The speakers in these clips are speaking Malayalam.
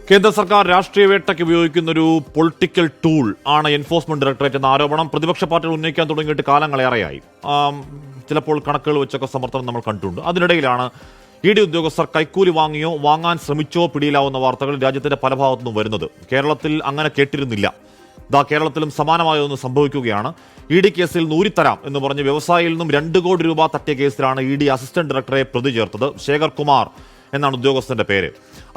കേന്ദ്ര സർക്കാർ രാഷ്ട്രീയ വേട്ടയ്ക്ക് ഉപയോഗിക്കുന്ന ഒരു പൊളിറ്റിക്കൽ ടൂൾ ആണ് എൻഫോഴ്സ്മെന്റ് ഡയറക്ടറേറ്റ് എന്ന ആരോപണം പ്രതിപക്ഷ പാർട്ടികൾ ഉന്നയിക്കാൻ തുടങ്ങിയിട്ട് കാലങ്ങളേറെയായി. ചിലപ്പോൾ കണക്കുകൾ വെച്ചൊക്കെ സമർത്ഥനം നമ്മൾ കണ്ടിട്ടുണ്ട്. അതിനിടയിലാണ് ഇ ഡി ഉദ്യോഗസ്ഥർ കൈക്കൂലി വാങ്ങിയോ വാങ്ങാൻ ശ്രമിച്ചോ പിടിയിലാവുന്ന വാർത്തകൾ രാജ്യത്തിന്റെ പല ഭാഗത്തുനിന്നും വരുന്നത്. കേരളത്തിൽ അങ്ങനെ കേട്ടിരുന്നില്ല. കേരളത്തിലും സമാനമായൊന്ന് സംഭവിക്കുകയാണ്. ഇ ഡി കേസിൽ നൂരിത്തരാം എന്ന് പറഞ്ഞ് വ്യവസായിയിൽ നിന്നും 2 കോടി രൂപ തട്ടിയ കേസിലാണ് ഇ ഡി അസിസ്റ്റന്റ് ഡയറക്ടറെ പ്രതി ചേർത്തത്. ശേഖർ കുമാർ എന്നാണ് ഉദ്യോഗസ്ഥന്റെ പേര്.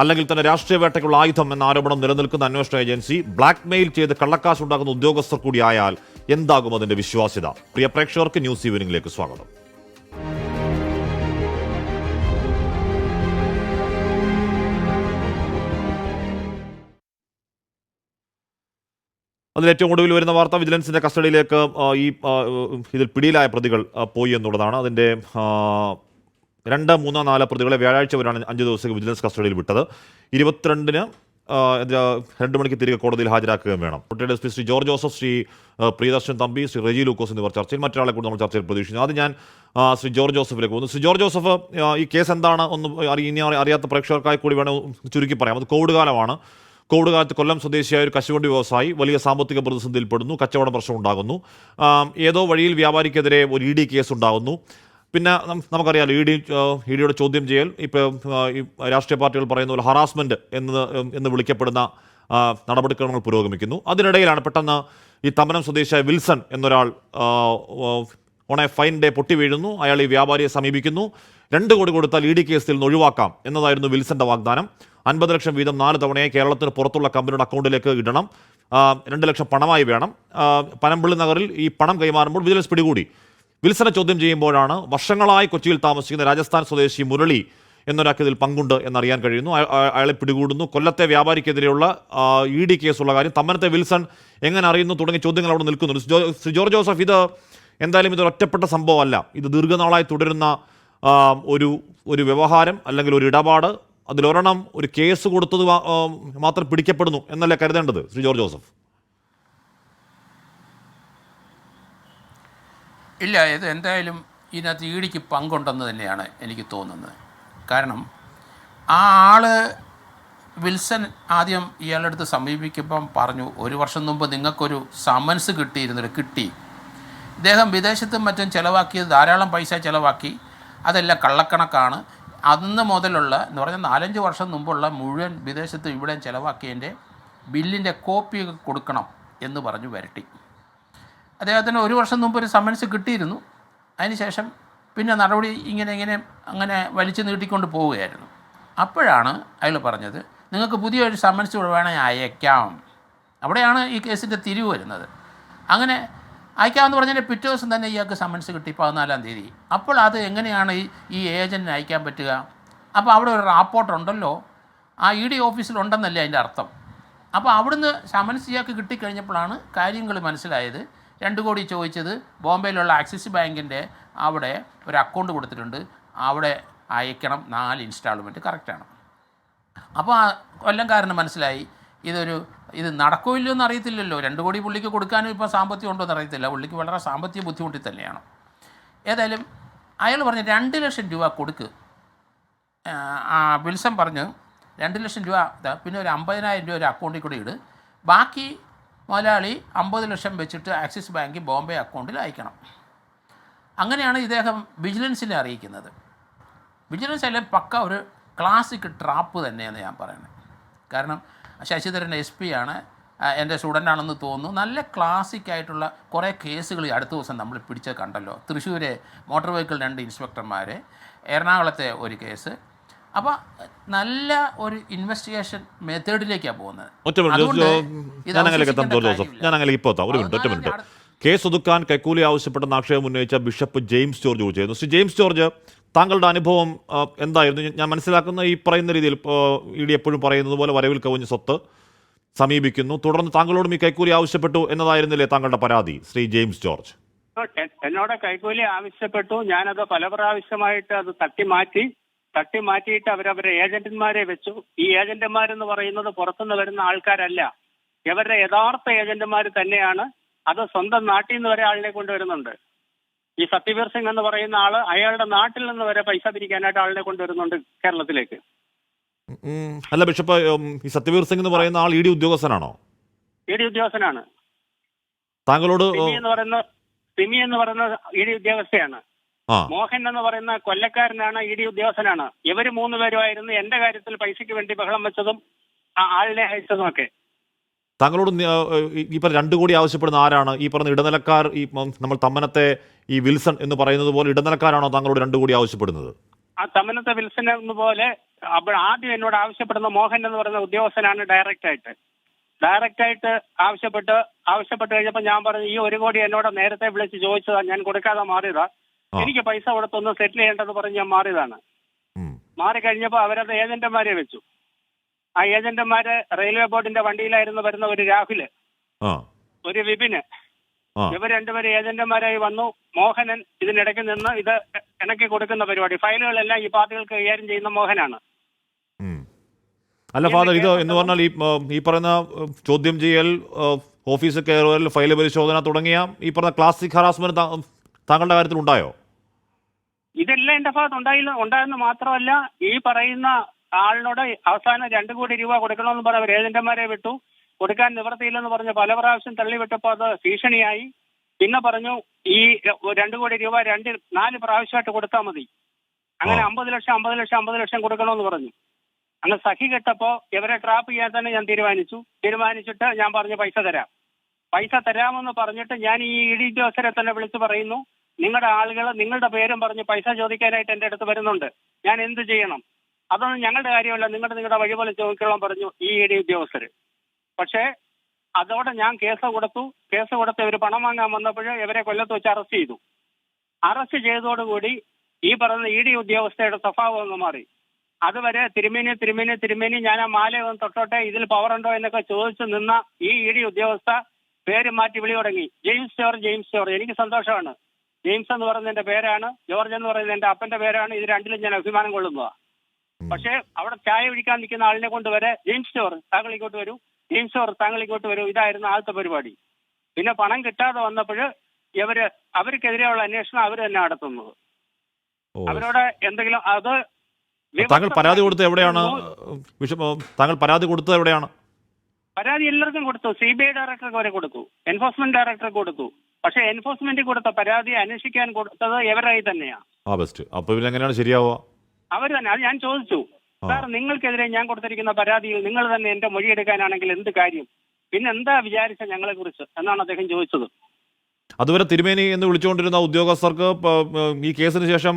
അല്ലെങ്കിൽ തന്നെ രാഷ്ട്രീയ വേട്ടയ്ക്കുള്ള ആയുധം എന്ന ആരോപണം നിലനിൽക്കുന്ന അന്വേഷണ ഏജൻസി ബ്ലാക്ക് മെയിൽ ചെയ്ത് കള്ളക്കാശ് ഉണ്ടാക്കുന്ന ഉദ്യോഗസ്ഥർ കൂടിയായാൽ എന്താകും അതിന്റെ വിശ്വാസ്യത? പ്രിയ പ്രേക്ഷകർക്ക് ന്യൂസ് ഈവനിംഗിലേക്ക് സ്വാഗതം. അതിൽ ഏറ്റവും ഒടുവിൽ വരുന്ന വാർത്ത വിജിലൻസിന്റെ കസ്റ്റഡിയിലേക്ക് ഇതിൽ പിടിയിലായ പ്രതികൾ പോയി എന്നുള്ളതാണ്. അതിന്റെ 2, 3, 4 പ്രതികളെ വ്യാഴാഴ്ച വരെയാണ് 5 ദിവസത്തേക്ക് വിജിലൻസ് കസ്റ്റഡിയിൽ വിട്ടത്. 22-ന് 2 മണിക്ക് തിരികെ കോടതിയിൽ ഹാജരാക്കുകയും വേണം. കുട്ടിയുടെ എസ് പി ശ്രീ ജോർജ് ജോസഫ്, ശ്രീ പ്രിയദർശൻ തമ്പി, ശ്രീ റെജി ലൂക്കോസ് എന്നിവർ ചർച്ചയിൽ, മറ്റൊരാളെ കൂടി നമ്മൾ ചർച്ചയിൽ പ്രതീക്ഷിക്കുന്നു. അത് ഞാൻ ശ്രീ ജോർജ് ജോസഫിലേക്ക് പോകുന്നു. ശ്രീ ജോർജ് ജോസഫ്, ഈ കേസ് എന്താണ് ഒന്ന് ഇനി അറിയാത്ത പ്രേക്ഷകർക്കായി കൂടി വേണം ചുരുക്കി പറയാം. അത് കോവിഡ് കാലമാണ്. കോവിഡ് കാലത്ത് കൊല്ലം സ്വദേശിയായ ഒരു കശുവണ്ടി വ്യവസായി വലിയ സാമ്പത്തിക പ്രതിസന്ധിയിൽപ്പെടുന്നു. കച്ചവട പ്രശ്നം ഉണ്ടാകുന്നു. ഏതോ വഴിയിൽ വ്യാപാരിക്കെതിരെ ഒരു ഇ ഡി കേസ് ഉണ്ടാകുന്നു. പിന്നെ നമുക്കറിയാലോ, ഇ ഡിയുടെ ചോദ്യം ചെയ്യൽ ഇപ്പോൾ ഈ രാഷ്ട്രീയ പാർട്ടികൾ പറയുന്ന പോലെ ഹറാസ്മെന്റ് എന്ന് വിളിക്കപ്പെടുന്ന നടപടിക്രമങ്ങൾ പുരോഗമിക്കുന്നു. അതിനിടയിലാണ് പെട്ടെന്ന് ഈ തമനം സ്വദേശിയായ വിൽസൺ എന്നൊരാൾ ഓൺ എ ഫൈൻ ഡേ പൊട്ടി വീഴുന്നു. അയാൾ ഈ വ്യാപാരിയെ സമീപിക്കുന്നു. 2 കോടി കൊടുത്താൽ ഇ ഡി കേസിൽ നിന്ന് ഒഴിവാക്കാം എന്നതായിരുന്നു വിൽസന്റെ വാഗ്ദാനം. 50 ലക്ഷം വീതം 4 തവണയായി കേരളത്തിന് പുറത്തുള്ള കമ്പനിയുടെ അക്കൗണ്ടിലേക്ക് ഇടണം. 2 ലക്ഷം പണമായി വേണം. പനമ്പിള്ളി നഗറിൽ ഈ പണം കൈമാറുമ്പോൾ വിജിലൻസ് പിടികൂടി. വിൽസനെ ചോദ്യം ചെയ്യുമ്പോഴാണ് വർഷങ്ങളായി കൊച്ചിയിൽ താമസിക്കുന്ന രാജസ്ഥാൻ സ്വദേശി മുരളി എന്നൊരാൾക്ക് ഇതിൽ പങ്കുണ്ട് എന്നറിയാൻ കഴിയുന്നു. അയാളെ പിടികൂടുന്നു. കൊല്ലത്തെ വ്യാപാരിക്കെതിരെയുള്ള ഇ ഡി കേസുള്ള കാര്യം തമ്മനത്തെ വിൽസൺ എങ്ങനെ അറിയുന്നു തുടങ്ങിയ ചോദ്യങ്ങൾ അവിടെ നിൽക്കുന്നു. ശ്രീ ജോർജ് ജോസഫ്, ഇത് എന്തായാലും ഇതൊരു ഒറ്റപ്പെട്ട സംഭവമല്ല. ഇത് ദീർഘനാളായി തുടരുന്ന ഒരു വ്യവഹാരം അല്ലെങ്കിൽ ഒരു ഇടപാട്. അതിലൊരെണ്ണം ഒരു കേസ് കൊടുത്തത് മാത്രം പിടിക്കപ്പെടുന്നു എന്നല്ലേ കരുതേണ്ടത് ശ്രീ ജോർജ് ജോസഫ്? ഇല്ല, ഇത് എന്തായാലും ഇതിനകത്ത് ഇ ഡിക്ക് പങ്കുണ്ടെന്ന് തന്നെയാണ് എനിക്ക് തോന്നുന്നത്. കാരണം ആ ആള് വിൽസൺ ആദ്യം ഇയാളുടെ അടുത്ത് സമീപിക്കുമ്പം പറഞ്ഞു, 1 വർഷം മുമ്പ് നിങ്ങൾക്കൊരു സമൻസ് കിട്ടി. ഇദ്ദേഹം വിദേശത്തും മറ്റും ചിലവാക്കിയത് ധാരാളം പൈസ ചിലവാക്കി. അതെല്ലാം കള്ളക്കണക്കാണ്. അന്ന് മുതലുള്ള എന്ന് പറഞ്ഞാൽ 4-5 വർഷം മുമ്പുള്ള മുഴുവൻ വിദേശത്തും ഇവിടെയും ചിലവാക്കിയതിൻ്റെ ബില്ലിൻ്റെ കോപ്പി കൊടുക്കണം എന്ന് പറഞ്ഞു വരട്ടി. അദ്ദേഹത്തിന് 1 വർഷം മുമ്പ് ഒരു സമൻസ് കിട്ടിയിരുന്നു. അതിനുശേഷം പിന്നെ നടപടി അങ്ങനെ വലിച്ചു നീട്ടിക്കൊണ്ട് പോവുകയായിരുന്നു. അപ്പോഴാണ് അയാൾ പറഞ്ഞത്, നിങ്ങൾക്ക് പുതിയൊരു സമൻസ് കൂടെ വേണമെങ്കിൽ അയക്കാം. അവിടെയാണ് ഈ കേസിൻ്റെ തിരിവ് വരുന്നത്. അങ്ങനെ അയക്കാമെന്ന് പറഞ്ഞാൽ പിറ്റേ ദിവസം തന്നെ ഇയാൾക്ക് സമൻസ് കിട്ടി, 14-ാം തീയതി. അപ്പോൾ അത് എങ്ങനെയാണ് ഈ ഏജൻറ്റിന് അയക്കാൻ പറ്റുക? അപ്പോൾ അവിടെ ഒരു റാപ്പോർട്ട് ഉണ്ടല്ലോ, ആ ഇ ഡി ഓഫീസിലുണ്ടെന്നല്ലേ അതിൻ്റെ അർത്ഥം. അപ്പോൾ അവിടുന്ന് സമൻസ് ഇയാൾക്ക് കിട്ടിക്കഴിഞ്ഞപ്പോഴാണ് കാര്യങ്ങൾ മനസ്സിലായത്. 2 കോടി ചോദിച്ചത് ബോംബെയിലുള്ള ആക്സിസ് ബാങ്കിൻ്റെ അവിടെ ഒരു അക്കൗണ്ട് കൊടുത്തിട്ടുണ്ട്, അവിടെ അയക്കണം. 4 ഇൻസ്റ്റാൾമെൻറ്റ് കറക്റ്റാണ്. അപ്പോൾ ആ കൊല്ലംകാരന് മനസ്സിലായി ഇത് നടക്കില്ലോ എന്ന് അറിയത്തില്ലല്ലോ. 2 കോടി പുള്ളിക്ക് കൊടുക്കാനും ഇപ്പോൾ സാമ്പത്തികം ഉണ്ടോ എന്ന് അറിയത്തില്ല. പുള്ളിക്ക് വളരെ സാമ്പത്തിക ബുദ്ധിമുട്ടിൽ തന്നെയാണ്. ഏതായാലും അയാൾ പറഞ്ഞു 2 ലക്ഷം രൂപ കൊടുക്ക്. വിൽസൺ പറഞ്ഞു 2 ലക്ഷം രൂപ, പിന്നെ ഒരു 50,000 രൂപ ഒരു അക്കൗണ്ടിൽ കൂടി ഇട്, ബാക്കി മുതലാളി 50 ലക്ഷം വെച്ചിട്ട് ആക്സിസ് ബാങ്ക് ബോംബെ അക്കൗണ്ടിൽ അയക്കണം. അങ്ങനെയാണ് ഇദ്ദേഹം വിജിലൻസിനെ അറിയിക്കുന്നത്. വിജിലൻസ് എല്ലാം പക്ക ഒരു ക്ലാസിക് ട്രാപ്പ് തന്നെയെന്ന് ഞാൻ പറയുന്നത്. കാരണം ശശിധരൻ SP ആണ്, എൻ്റെ സ്റ്റുഡൻ്റാണെന്ന് തോന്നുന്നു. നല്ല ക്ലാസിക്കായിട്ടുള്ള കുറേ കേസുകൾ അടുത്ത ദിവസം നമ്മൾ പിടിച്ച് കണ്ടല്ലോ. തൃശ്ശൂരെ മോട്ടോർ വെഹിക്കിൾ 2 ഇൻസ്പെക്ടർമാർ, എറണാകുളത്തെ ഒരു കേസ്. അപ്പോൾ നല്ല ഒരു ഇൻവെസ്റ്റിഗേഷൻ മെത്തേഡിലേക്കാണ് പോകുന്നത്. കേസ് ഒതുക്കാൻ കൈക്കൂലി ആവശ്യപ്പെട്ടെന്ന് ആക്ഷേപം ഉന്നയിച്ച ബിഷപ്പ് ജെയിംസ് ജോർജ് ചെയ്യുന്നു. ശ്രീ ജെയിംസ് ജോർജ്, താങ്കളുടെ അനുഭവം എന്തായിരുന്നു? ഞാൻ മനസ്സിലാക്കുന്ന ഈ പറയുന്ന രീതിയിൽ ഇ ഡി എപ്പോഴും പറയുന്നത് പോലെ വരവിൽ കവിഞ്ഞ സ്വത്ത് സമീപിക്കുന്നു, തുടർന്ന് താങ്കളോടും ഈ കൈക്കൂലി ആവശ്യപ്പെട്ടു എന്നതായിരുന്നില്ലേ താങ്കളുടെ പരാതി ശ്രീ ജെയിംസ് ജോർജ്? എന്നോട് കൈക്കൂലി ആവശ്യപ്പെട്ടു. ഞാനത് പല പ്രാവശ്യമായിട്ട് അത് തട്ടിമാറ്റിയിട്ട് അവരവരുടെ ഏജന്റുമാരെ വെച്ചു. ഈ ഏജന്റുമാരെന്ന് പറയുന്നത് പുറത്തുനിന്ന് വരുന്ന ആൾക്കാരല്ല, ഇവരുടെ യഥാർത്ഥ ഏജന്റുമാർ തന്നെയാണ്. അത് സ്വന്തം നാട്ടിൽ നിന്ന് വരെ ആളിനെ കൊണ്ടുവരുന്നുണ്ട്. ഈ സത്യവീർ സിംഗ് എന്ന് പറയുന്ന ആള് അയാളുടെ നാട്ടിൽ നിന്ന് വരെ പൈസ പിരിക്കാനായിട്ട് ആളിനെ കൊണ്ടുവരുന്നുണ്ട് കേരളത്തിലേക്ക്. അല്ല ബിഷപ്പ്, ഈ സത്യവീർ സിംഗ് എന്ന് പറയുന്ന ആൾ ED ഉദ്യോഗസ്ഥനാണോ? ED ഉദ്യോഗസ്ഥനാണ്. താങ്കളോട് സിമി എന്ന് പറയുന്ന ED ഉദ്യോഗസ്ഥയാണ്. മോഹൻ എന്ന് പറയുന്ന കൊല്ലക്കാരനാണ്, ED ഉദ്യോഗസ്ഥനാണ്. ഇവര് 3 പേരുമായിരുന്നു എന്റെ കാര്യത്തിൽ പൈസയ്ക്ക് വേണ്ടി ബഹളം വെച്ചതും ആളിനെ അയച്ചതും ഒക്കെ. താങ്കളോട് ഈ പറഞ്ഞ 2 കോടി ആവശ്യപ്പെടുന്ന ആരാണ്? ഈ പറഞ്ഞ ഇടനിലക്കാർ, ഈ നമ്മൾ തമ്മനത്തെ ഈ വിൽസൺ എന്ന് പറയുന്നത് പോലെ ഇടനിലക്കാരാണോ താങ്കളോട് 2 കോടി ആവശ്യപ്പെടുന്നത്? ആ തമ്മനത്തെ വിൽസൺ എന്ന പോലെ ആദ്യം എന്നോട് ആവശ്യപ്പെടുന്ന മോഹൻ എന്ന് പറയുന്ന ഉദ്യോഗസ്ഥനാണ് ഡയറക്റ്റ് ആയിട്ട് ആവശ്യപ്പെട്ട് കഴിഞ്ഞപ്പോൾ ഞാൻ പറഞ്ഞു, ഈ 1 കോടി എന്നോട് നേരത്തെ വിളിച്ച് ചോദിച്ചതാ, ഞാൻ കൊടുക്കാതെ മാറിയതാ, എനിക്ക് പൈസ കൊടുത്തൊന്ന് സെറ്റിൽ ചെയ്യേണ്ടത് പറഞ്ഞ് ഞാൻ മാറിയതാണ്. മാറിക്കഴിഞ്ഞപ്പോൾ അവരത് ഏജന്റുമാരെ വെച്ചു. ആ ഏജന്റുമാര് റെയിൽവേ ബോർഡിന്റെ വണ്ടിയിലായിരുന്നു വരുന്ന ഒരു രാഹുല്, ഒരു വിപിന്, ഇവർ 2 പേര് ഏജന്റുമാരായി വന്നു. മോഹനൻ ഇതിനിടയ്ക്ക് നിന്ന് ഇത് ഇണക്കി കൊടുക്കുന്ന പരിപാടി, ഫയലുകളെല്ലാം ഈ പാർട്ടികൾക്ക് കൈകാര്യം ചെയ്യുന്ന മോഹനാണ്. അല്ല ഫാദർ, ഇത് എന്ന് പറഞ്ഞാൽ ഈ പറയുന്ന ചോദ്യം ചെയ്യൽ, ഓഫീസിൽ കയറുവൽ, ഫയൽ പരിശോധന തുടങ്ങിയ ഈ പറഞ്ഞ ക്ലാസിക് ഹറാസ്മെന്റ് താങ്കളുടെ കാര്യത്തിൽ ഉണ്ടായോ? ഇതെല്ലാം എന്റെ ഭാഗത്ത് ഉണ്ടായെന്ന് മാത്രമല്ല, ഈ പറയുന്ന ആളിനോട് അവസാനം 2 കോടി രൂപ കൊടുക്കണമെന്ന് പറഞ്ഞ അവർ ഏജന്റുമാരെ വിട്ടു. കൊടുക്കാൻ നിവൃത്തിയില്ലെന്ന് പറഞ്ഞ് പല പ്രാവശ്യം തള്ളിവിട്ടപ്പോൾ അത് ഭീഷണിയായി. പിന്നെ പറഞ്ഞു ഈ 2 കോടി രൂപ 4 പ്രാവശ്യമായിട്ട് കൊടുത്താൽ മതി. അങ്ങനെ 50 ലക്ഷം കൊടുക്കണമെന്ന് പറഞ്ഞു. അങ്ങ് സഖി കെട്ടപ്പോ ഇവരെ ട്രാപ്പ് ചെയ്യാൻ തന്നെ ഞാൻ തീരുമാനിച്ചിട്ട് ഞാൻ പറഞ്ഞു പൈസ തരാമെന്ന് പറഞ്ഞിട്ട് ഞാൻ ഈ ED ഉദ്യോഗസ്ഥരെ തന്നെ വിളിച്ചു പറയുന്നു, നിങ്ങളുടെ ആളുകൾ നിങ്ങളുടെ പേരും പറഞ്ഞ് പൈസ ചോദിക്കാനായിട്ട് എന്റെ അടുത്ത് വരുന്നുണ്ട്, ഞാൻ എന്ത് ചെയ്യണം? അതൊന്നും ഞങ്ങളുടെ കാര്യമല്ല, നിങ്ങളുടെ വഴി പോലെ ചോദിക്കണം പറഞ്ഞു ഈ ED ഉദ്യോഗസ്ഥര്. പക്ഷേ അതോടെ ഞാൻ കേസ് കൊടുത്ത് ഇവർ പണം വാങ്ങാൻ വന്നപ്പോൾ ഇവരെ കൊല്ലത്ത് വെച്ച് അറസ്റ്റ് ചെയ്തതോടുകൂടി ഈ പറയുന്ന ED ഉദ്യോഗസ്ഥയുടെ സ്വഭാവം അങ്ങ് മാറി. അതുവരെ തിരുമേനി ഞാൻ ആ മാല ഒന്ന് തൊട്ടോട്ടെ, ഇതിൽ പവർ ഉണ്ടോ എന്നൊക്കെ ചോദിച്ചു നിന്ന ഈ ED ഉദ്യോഗസ്ഥ പേര് മാറ്റി വിളി തുടങ്ങി, ജെയിംസ് ജോർജ്. എനിക്ക് സന്തോഷമാണ്. ജെയിംസ് എന്ന് പറയുന്നത് എന്റെ പേരാണ്, ജോർജ് എന്ന് പറയുന്നത് എന്റെ അപ്പന്റെ പേരാണ്. ഇത് രണ്ടിലും ഞാൻ അഭിമാനം കൊള്ളുന്നതാ. പക്ഷേ അവിടെ ചായ ഒഴിക്കാൻ നിൽക്കുന്ന ആളിനെ കൊണ്ടുവരെ ജെയിംസ് ജോർജ് താങ്കൾ ഇങ്ങോട്ട് വരൂ, ഇതായിരുന്നു ആദ്യത്തെ പരിപാടി. പിന്നെ പണം കിട്ടാതെ വന്നപ്പോൾ അവർക്കെതിരെയുള്ള അന്വേഷണം അവർ തന്നെ നടത്തുന്നത്. അവരോട് എന്തെങ്കിലും താങ്കൾ പരാതി കൊടുത്തത് എവിടെയാണ്? പരാതി എല്ലാവർക്കും കൊടുത്തു. CBI ഡയറക്ടർക്ക് വരെ കൊടുത്തു, എൻഫോഴ്സ്മെന്റ് ഡയറക്ടർക്ക് കൊടുത്തു. പക്ഷെ എൻഫോഴ്സ്മെന്റ് കൊടുത്ത പരാതി അന്വേഷിക്കാൻ കൊടുത്തത് ഇവരായി തന്നെയാണ്. അവർ തന്നെ. അത് ഞാൻ ചോദിച്ചു, സാർ നിങ്ങൾക്കെതിരെ ഞാൻ കൊടുത്തിരിക്കുന്ന പരാതിയിൽ നിങ്ങൾ തന്നെ എന്റെ മൊഴിയെടുക്കാനാണെങ്കിൽ എന്ത് കാര്യം, പിന്നെ എന്താ വിചാരിച്ച ഞങ്ങളെ കുറിച്ച് എന്നാണ് അദ്ദേഹം ചോദിച്ചത്. അതുവരെ തിരുമേനി എന്ന് വിളിച്ചുകൊണ്ടിരുന്ന ഉദ്യോഗസ്ഥർക്ക് ഈ കേസിന് ശേഷം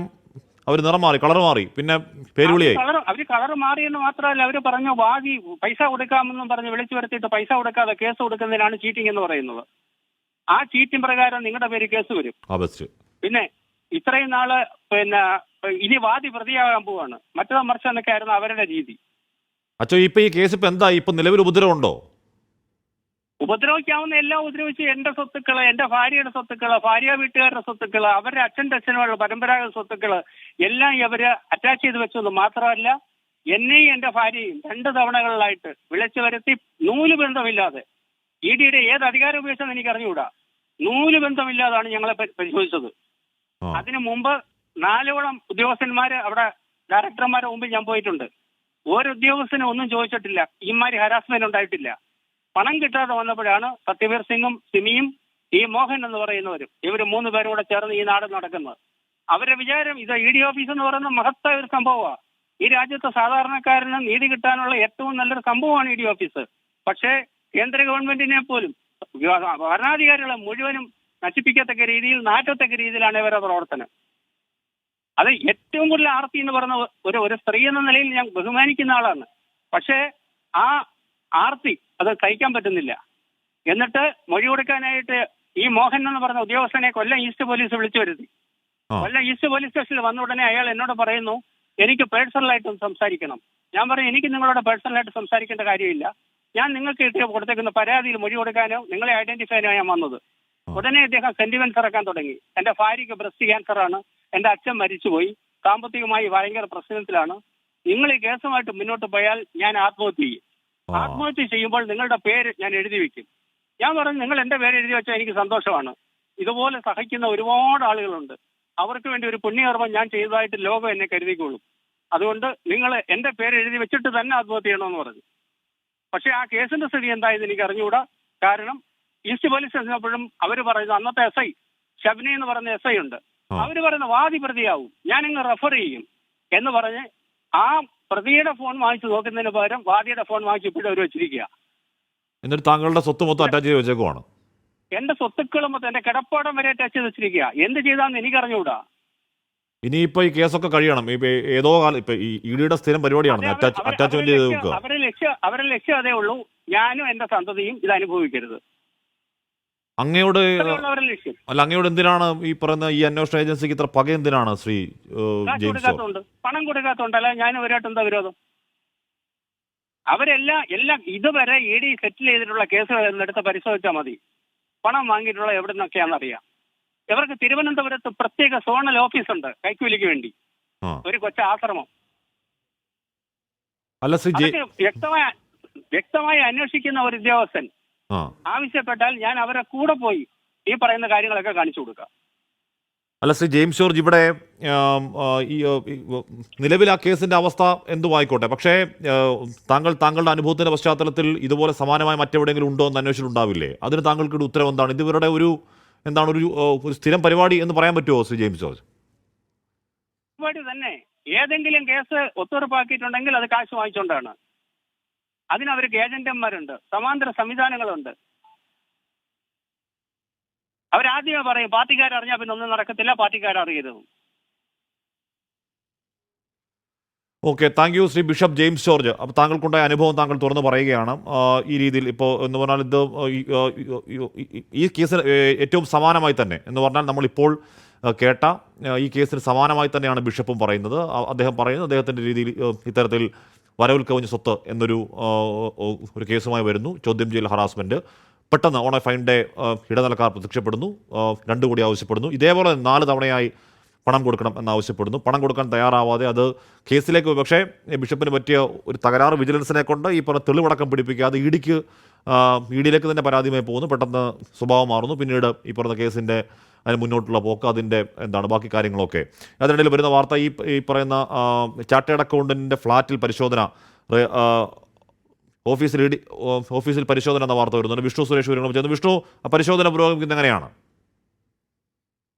അവർ കളർ മാറി, പിന്നെ പേരുവിളിയായി. അവര് കളർ മാറിയെന്ന് മാത്രമല്ല, അവര് പറഞ്ഞു വാദി പൈസ കൊടുക്കാമെന്നും പറഞ്ഞ് വിളിച്ചു വരുത്തിയിട്ട് പൈസ കൊടുക്കാതെ കേസ് കൊടുക്കുന്നതിനാണ് ചീറ്റിംഗ് എന്ന് പറയുന്നത്. ആ ചീറ്റിംഗ് പ്രകാരം നിങ്ങളുടെ പേര് കേസ് വരും. പിന്നെ ഇത്രയും നാള് ഇനി വാദി പ്രതിയാകാൻ പോവാണ്, മറ്റേത് മറിച്ച് എന്നൊക്കെ ആയിരുന്നു അവരുടെ രീതി. അച്ഛോ, ഇപ്പൊ ഈ കേസ് ഇപ്പൊ എന്താ? ഇപ്പൊ നിലവിൽ ഉപദ്രവമുണ്ടോ? ഉപദ്രവിക്കാവുന്ന എല്ലാം ഉപദ്രവിച്ച് എന്റെ സ്വത്തുക്കള്, എന്റെ ഭാര്യയുടെ സ്വത്തുക്കള്, ഭാര്യ വീട്ടുകാരുടെ സ്വത്തുക്കള്, അവരുടെ അച്ഛനുള്ള പരമ്പരാഗത സ്വത്തുക്കള് എല്ലാം ഇവര് അറ്റാച്ച് ചെയ്ത് വെച്ചത് മാത്രമല്ല, എന്നെയും എന്റെ ഭാര്യയും 2 തവണകളിലായിട്ട് വിളിച്ചു വരുത്തി നൂല് ബന്ധമില്ലാതെ, EDയുടെ ഏത് അധികാരം ഉപയോഗിച്ചെന്ന് എനിക്ക് അറിഞ്ഞുകൂടാ, നൂല് ബന്ധമില്ലാതാണ് ഞങ്ങളെ പരിശോധിച്ചത്. അതിനു മുമ്പ് 4ഓളം ഉദ്യോഗസ്ഥന്മാര് അവിടെ ഡയറക്ടർമാരുടെ മുമ്പിൽ ഞാൻ പോയിട്ടുണ്ട്. ഓരോ ഉദ്യോഗസ്ഥനും ഒന്നും ചോദിച്ചിട്ടില്ല, ഇമാരി ഹരാസ്മെന്റ് ഉണ്ടായിട്ടില്ല. പണം കിട്ടാതെ വന്നപ്പോഴാണ് സത്യവീർ സിംഗും സിമിയും ഈ മോഹൻ എന്ന് പറയുന്നവരും ഇവർ 3 പേരും കൂടെ ചേർന്ന് ഈ നാട് നടക്കുന്നത്. അവരുടെ വിചാരം ഇത് ED ഓഫീസ് എന്ന് പറയുന്ന മഹത്തായ ഒരു സംഭവമാണ്. ഈ രാജ്യത്തെ സാധാരണക്കാരന് നീതി കിട്ടാനുള്ള ഏറ്റവും നല്ലൊരു സംഭവമാണ് ED ഓഫീസ്. പക്ഷേ കേന്ദ്ര ഗവൺമെന്റിനെ പോലും ഭരണാധികാരികളെ മുഴുവനും നശിപ്പിക്കത്തക്ക രീതിയിൽ, നാറ്റത്തക്ക രീതിയിലാണ് ഇവരുടെ പ്രവർത്തനം. അത് ഏറ്റവും കൂടുതൽ ആർത്തി എന്ന് പറയുന്ന ഒരു സ്ത്രീ എന്ന നിലയിൽ ഞാൻ ബഹുമാനിക്കുന്ന ആളാണ്. പക്ഷേ ആ ആർത്തി അത് സഹിക്കാൻ പറ്റുന്നില്ല. എന്നിട്ട് മൊഴി കൊടുക്കാനായിട്ട് ഈ മോഹൻ എന്ന് പറഞ്ഞ ഉദ്യോഗസ്ഥനെ കൊല്ലം ഈസ്റ്റ് പോലീസ് വിളിച്ചു വരുത്തി. കൊല്ലം ഈസ്റ്റ് പോലീസ് സ്റ്റേഷനിൽ വന്ന ഉടനെ അയാൾ എന്നോട് പറയുന്നു, എനിക്ക് പേഴ്സണലായിട്ടും സംസാരിക്കണം. ഞാൻ പറയും, എനിക്ക് നിങ്ങളോട് പേഴ്സണലായിട്ട് സംസാരിക്കേണ്ട കാര്യമില്ല, ഞാൻ നിങ്ങൾക്ക് കൊടുത്തേക്കുന്ന പരാതിയിൽ മൊഴി കൊടുക്കാനോ നിങ്ങളെ ഐഡന്റിഫൈ ചെയ്യാനോ ഞാൻ വന്നത്. ഉടനെ അദ്ദേഹം സെന്റിമെന്റ്സ് ഇറക്കാൻ തുടങ്ങി. എന്റെ ഭാര്യയ്ക്ക് ബ്രസ്റ്റ് ക്യാൻസറാണ്, എന്റെ അച്ഛൻ മരിച്ചുപോയി, സാമ്പത്തികമായി ഭയങ്കര പ്രശ്നത്തിലാണ്, നിങ്ങൾ ഈ കേസുമായിട്ട് മുന്നോട്ട് പോയാൽ ഞാൻ ആത്മഹത്യ ചെയ്യും. ആത്മഹത്യ ചെയ്യുമ്പോൾ നിങ്ങളുടെ പേര് ഞാൻ എഴുതി വെക്കും. ഞാൻ പറഞ്ഞു, നിങ്ങൾ എന്റെ പേര് എഴുതി വെച്ചാൽ എനിക്ക് സന്തോഷമാണ്. ഇതുപോലെ സഹിക്കുന്ന ഒരുപാട് ആളുകളുണ്ട്, അവർക്ക് വേണ്ടി ഒരു പുണ്യകർമ്മം ഞാൻ ചെയ്തതായിട്ട് ലോകം എന്നെ കരുതിക്കോളും. അതുകൊണ്ട് നിങ്ങൾ എൻ്റെ പേര് എഴുതി വെച്ചിട്ട് തന്നെ ആത്മഹത്യ ചെയ്യണമെന്ന് പറഞ്ഞു. പക്ഷേ ആ കേസിന്റെ സ്ഥിതി എന്തായെന്ന് എനിക്ക് അറിഞ്ഞുകൂടാ. കാരണം ഈസ്റ്റ് പോലീസ് ചെന്നപ്പോഴും അവർ പറയുന്നത്, അന്നത്തെ SI ഷബ്നി എന്ന് പറയുന്ന SI ഉണ്ട്, അവർ പറയുന്ന വാദി പ്രതിയാവും, ഞാനിങ്ങ് റെഫർ ചെയ്യും എന്ന് പറഞ്ഞ് ആ പ്രതിയുടെ ഫോൺ വാങ്ങിച്ചു നോക്കുന്നതിന് പകരം വാദിയുടെ ഫോൺ വാങ്ങിച്ച് ഇപ്പോഴും അവർ വെച്ചിരിക്കുക. എന്നിട്ട് താങ്കളുടെ സ്വത്ത് മൊത്തം അറ്റാച്ച് ചെയ്ത് വെച്ചേക്കുവാണ്. എന്റെ സ്വത്തുക്കളും മൊത്തം എന്റെ കിടപ്പാടം വരെ ടച്ച് ചെയ്ത് വെച്ചിരിക്കുക. എന്ത് ചെയ്താന്ന് എനിക്ക് അറിഞ്ഞുകൂടാ. ഇനിയിപ്പോ ഈ കേസൊക്കെ കഴിയണം. ഇപ്പൊ ഏതോ കാലം ഇപ്പൊ ഈ ഇഡിയുടെ സ്ഥിരം പരിപാടിയാണ് അറ്റാച്ച്മെന്റ് ചെയ്ത് വെക്കുക. അവരുടെ ലക്ഷ്യം അതേ ഉള്ളൂ, ഞാനും എന്റെ സന്തതിയും ഇത് അനുഭവിക്കരുത്. അങ്ങയോട് ലക്ഷ്യം. അല്ല, അങ്ങയോട് എന്തിനാണ് ഈ പറയുന്ന ഈ അന്വേഷണ ഏജൻസിക്ക് ഇത്ര പക എന്തിനാണ് ശ്രീ ജെയിംസ്? പണം കൊടുക്കാത്തോണ്ടല്ല, ഞാൻ ഇവരായിട്ട് എന്താ വിരോധം? എല്ലാം ഇതുവരെ ED സെറ്റിൽ ചെയ്തിട്ടുള്ള കേസുകൾ എന്നെടുത്ത് പരിശോധിച്ചാൽ മതി. പണം വാങ്ങിയിട്ടുള്ള എവിടെ നിന്നൊക്കെയാണെന്നറിയാം. ഇവർക്ക് തിരുവനന്തപുരത്ത് പ്രത്യേക സോണൽ ഓഫീസുണ്ട് കൈക്കൂലിക്ക് വേണ്ടി, ഒരു കൊച്ചാശ്രമം. അല്ല ശ്രീ വ്യക്തമായി അന്വേഷിക്കുന്ന ഒരു ഉദ്യോഗസ്ഥൻ ആവശ്യപ്പെട്ടാൽ ഞാൻ അവരെ കൂടെ പോയി ഈ പറയുന്ന കാര്യങ്ങളൊക്കെ കാണിച്ചു കൊടുക്കാം. അല്ല ശ്രീ ജെയിംസ് ജോർജ്, ഇവിടെ നിലവിൽ ആ കേസിന്റെ അവസ്ഥ എന്തുമായിക്കോട്ടെ, പക്ഷേ താങ്കളുടെ അനുഭവത്തിന്റെ പശ്ചാത്തലത്തിൽ ഇതുപോലെ സമാനമായ മറ്റെവിടെയെങ്കിലും ഉണ്ടോ എന്ന് അന്വേഷിച്ചിട്ടുണ്ടാവില്ലേ? അതിന് താങ്കൾക്കൊരു ഉത്തരവ് എന്താണ്? ഇത് ഇവരുടെ ഒരു സ്ഥിരം പരിപാടി എന്ന് പറയാൻ പറ്റുമോ ശ്രീ ജെയിംസ് ജോർജ്? പരിപാടി തന്നെ. ഏതെങ്കിലും കേസ് ഒത്തുറപ്പാക്കിയിട്ടുണ്ടെങ്കിൽ അത് കാശ് വാങ്ങിച്ചുകൊണ്ടാണ്. അതിനവർക്ക് ഏജന്റന്മാരുണ്ട്, സമാന്തര സംവിധാനങ്ങളുണ്ട്. അവരാദ്യമേ പറയും പാർട്ടിക്കാരറിഞ്ഞാൽ പിന്നെ ഒന്നും നടക്കത്തില്ല, പാർട്ടിക്കാരറിയരുത്. Okay, thank you Shri bishop James George. അപ്പോൾ താങ്കൾക്കുണ്ടായ അനുഭവം താങ്കൾ തുറന്നു പറയുകയാണ്. ഈ രീതിയിൽ ഇപ്പോൾ എന്ന് പറഞ്ഞാൽ ഇത് ഈ കേസിന് ഏറ്റവും സമാനമായി തന്നെ എന്ന് പറഞ്ഞാൽ നമ്മളിപ്പോൾ കേട്ട ഈ കേസിന് സമാനമായി തന്നെയാണ് ബിഷപ്പും പറയുന്നത്. അദ്ദേഹം പറയുന്നത് അദ്ദേഹത്തിൻ്റെ രീതിയിൽ ഇത്തരത്തിൽ വരവിൽ കവിഞ്ഞ സ്വത്ത് എന്നൊരു കേസുമായി വരുന്നു. ചോദ്യം ചെയ്യൽ, ഹറാസ്മെൻറ്റ്. പെട്ടെന്ന് ഓൺ എ ഫൈൻ ഡേ ഇടനിലക്കാർ പ്രത്യക്ഷപ്പെടുന്നു, 2 കോടി ആവശ്യപ്പെടുന്നു. ഇതേപോലെ 4 തവണയായി പണം കൊടുക്കണം എന്നാവശ്യപ്പെടുന്നു. പണം കൊടുക്കാൻ തയ്യാറാവാതെ അത് കേസിലേക്ക്, പക്ഷേ ബിഷപ്പിന് പറ്റിയ ഒരു തകരാറ് വിജിലൻസിനെ കൊണ്ട് ഈ പറഞ്ഞ തെളിവടക്കം പിടിപ്പിക്കാതെ ഇഡിയിലേക്ക് തന്നെ പരാതിയുമായി പോകുന്നു. പെട്ടെന്ന് സ്വഭാവം മാറുന്നു. പിന്നീട് ഈ പറഞ്ഞ കേസിൻ്റെ അതിന് മുന്നോട്ടുള്ള പോക്ക്, അതിൻ്റെ ബാക്കി കാര്യങ്ങളൊക്കെ. അതിനിടയിൽ വരുന്ന വാർത്ത ഈ പറയുന്ന ചാർട്ടേഡ് അക്കൗണ്ടൻറ്റിൻ്റെ ഫ്ലാറ്റിൽ പരിശോധന, ഓഫീസിൽ പരിശോധന എന്ന വാർത്ത വരുന്നുണ്ട്. വിഷ്ണു സുരേഷ് വിവരങ്ങൾ ചെയ്യുന്നു. വിഷ്ണു, പരിശോധന പുരോഗമിക്കുന്നത് എങ്ങനെയാണ്?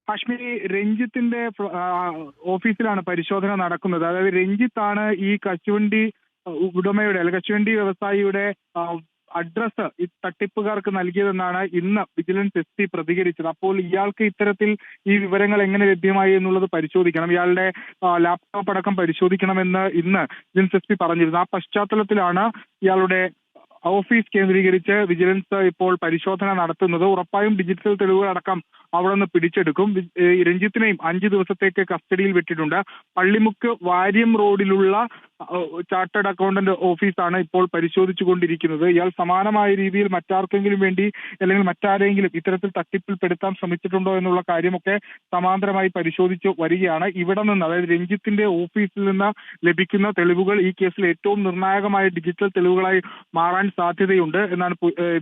കാശ്മീരി രഞ്ജിത്തിന്റെ ഓഫീസിലാണ് പരിശോധന നടക്കുന്നത്. അതായത് രഞ്ജിത്താണ് ഈ കശുവണ്ടി ഉടമയുടെ അല്ലെങ്കിൽ കശുവണ്ടി വ്യവസായിയുടെ അഡ്രസ്സ് ഈ തട്ടിപ്പുകാർക്ക് നൽകിയതെന്നാണ് ഇന്ന് വിജിലൻസ് SP പ്രതികരിച്ചത്. അപ്പോൾ ഇയാൾക്ക് ഇത്തരത്തിൽ ഈ വിവരങ്ങൾ എങ്ങനെ ലഭ്യമായി എന്നുള്ളത് പരിശോധിക്കണം, ഇയാളുടെ ലാപ്ടോപ്പ് അടക്കം പരിശോധിക്കണമെന്ന് ഇന്ന് വിജിലൻസ് SP പറഞ്ഞിരുന്നു. ആ പശ്ചാത്തലത്തിലാണ് ഇയാളുടെ ഓഫീസ് കേന്ദ്രീകരിച്ച് വിജിലൻസ് ഇപ്പോൾ പരിശോധന നടത്തുന്നത്. ഉറപ്പായും ഡിജിറ്റൽ തെളിവുകളടക്കം അവിടെ നിന്ന് പിടിച്ചെടുക്കും. രഞ്ജിത്തിനെയും 5 ദിവസത്തേക്ക് കസ്റ്റഡിയിൽ വിട്ടിട്ടുണ്ട്. പള്ളിമുക്ക് വാര്യം റോഡിലുള്ള ചാർട്ടേഡ് അക്കൗണ്ടന്റ് ഓഫീസാണ് ഇപ്പോൾ പരിശോധിച്ചു കൊണ്ടിരിക്കുന്നത്. ഇയാൾ സമാനമായ രീതിയിൽ മറ്റാർക്കെങ്കിലും വേണ്ടി അല്ലെങ്കിൽ മറ്റാരെങ്കിലും ഇത്തരത്തിൽ തട്ടിപ്പിൽ പെടുത്താൻ ശ്രമിച്ചിട്ടുണ്ടോ എന്നുള്ള കാര്യമൊക്കെ സമാന്തരമായി പരിശോധിച്ചു വരികയാണ്. ഇവിടെ നിന്ന്, അതായത് രഞ്ജിത്തിന്റെ ഓഫീസിൽ നിന്ന് ലഭിക്കുന്ന തെളിവുകൾ ഈ കേസിൽ ഏറ്റവും നിർണായകമായ ഡിജിറ്റൽ തെളിവുകളായി മാറാൻ സാധ്യതയുണ്ട് എന്നാണ്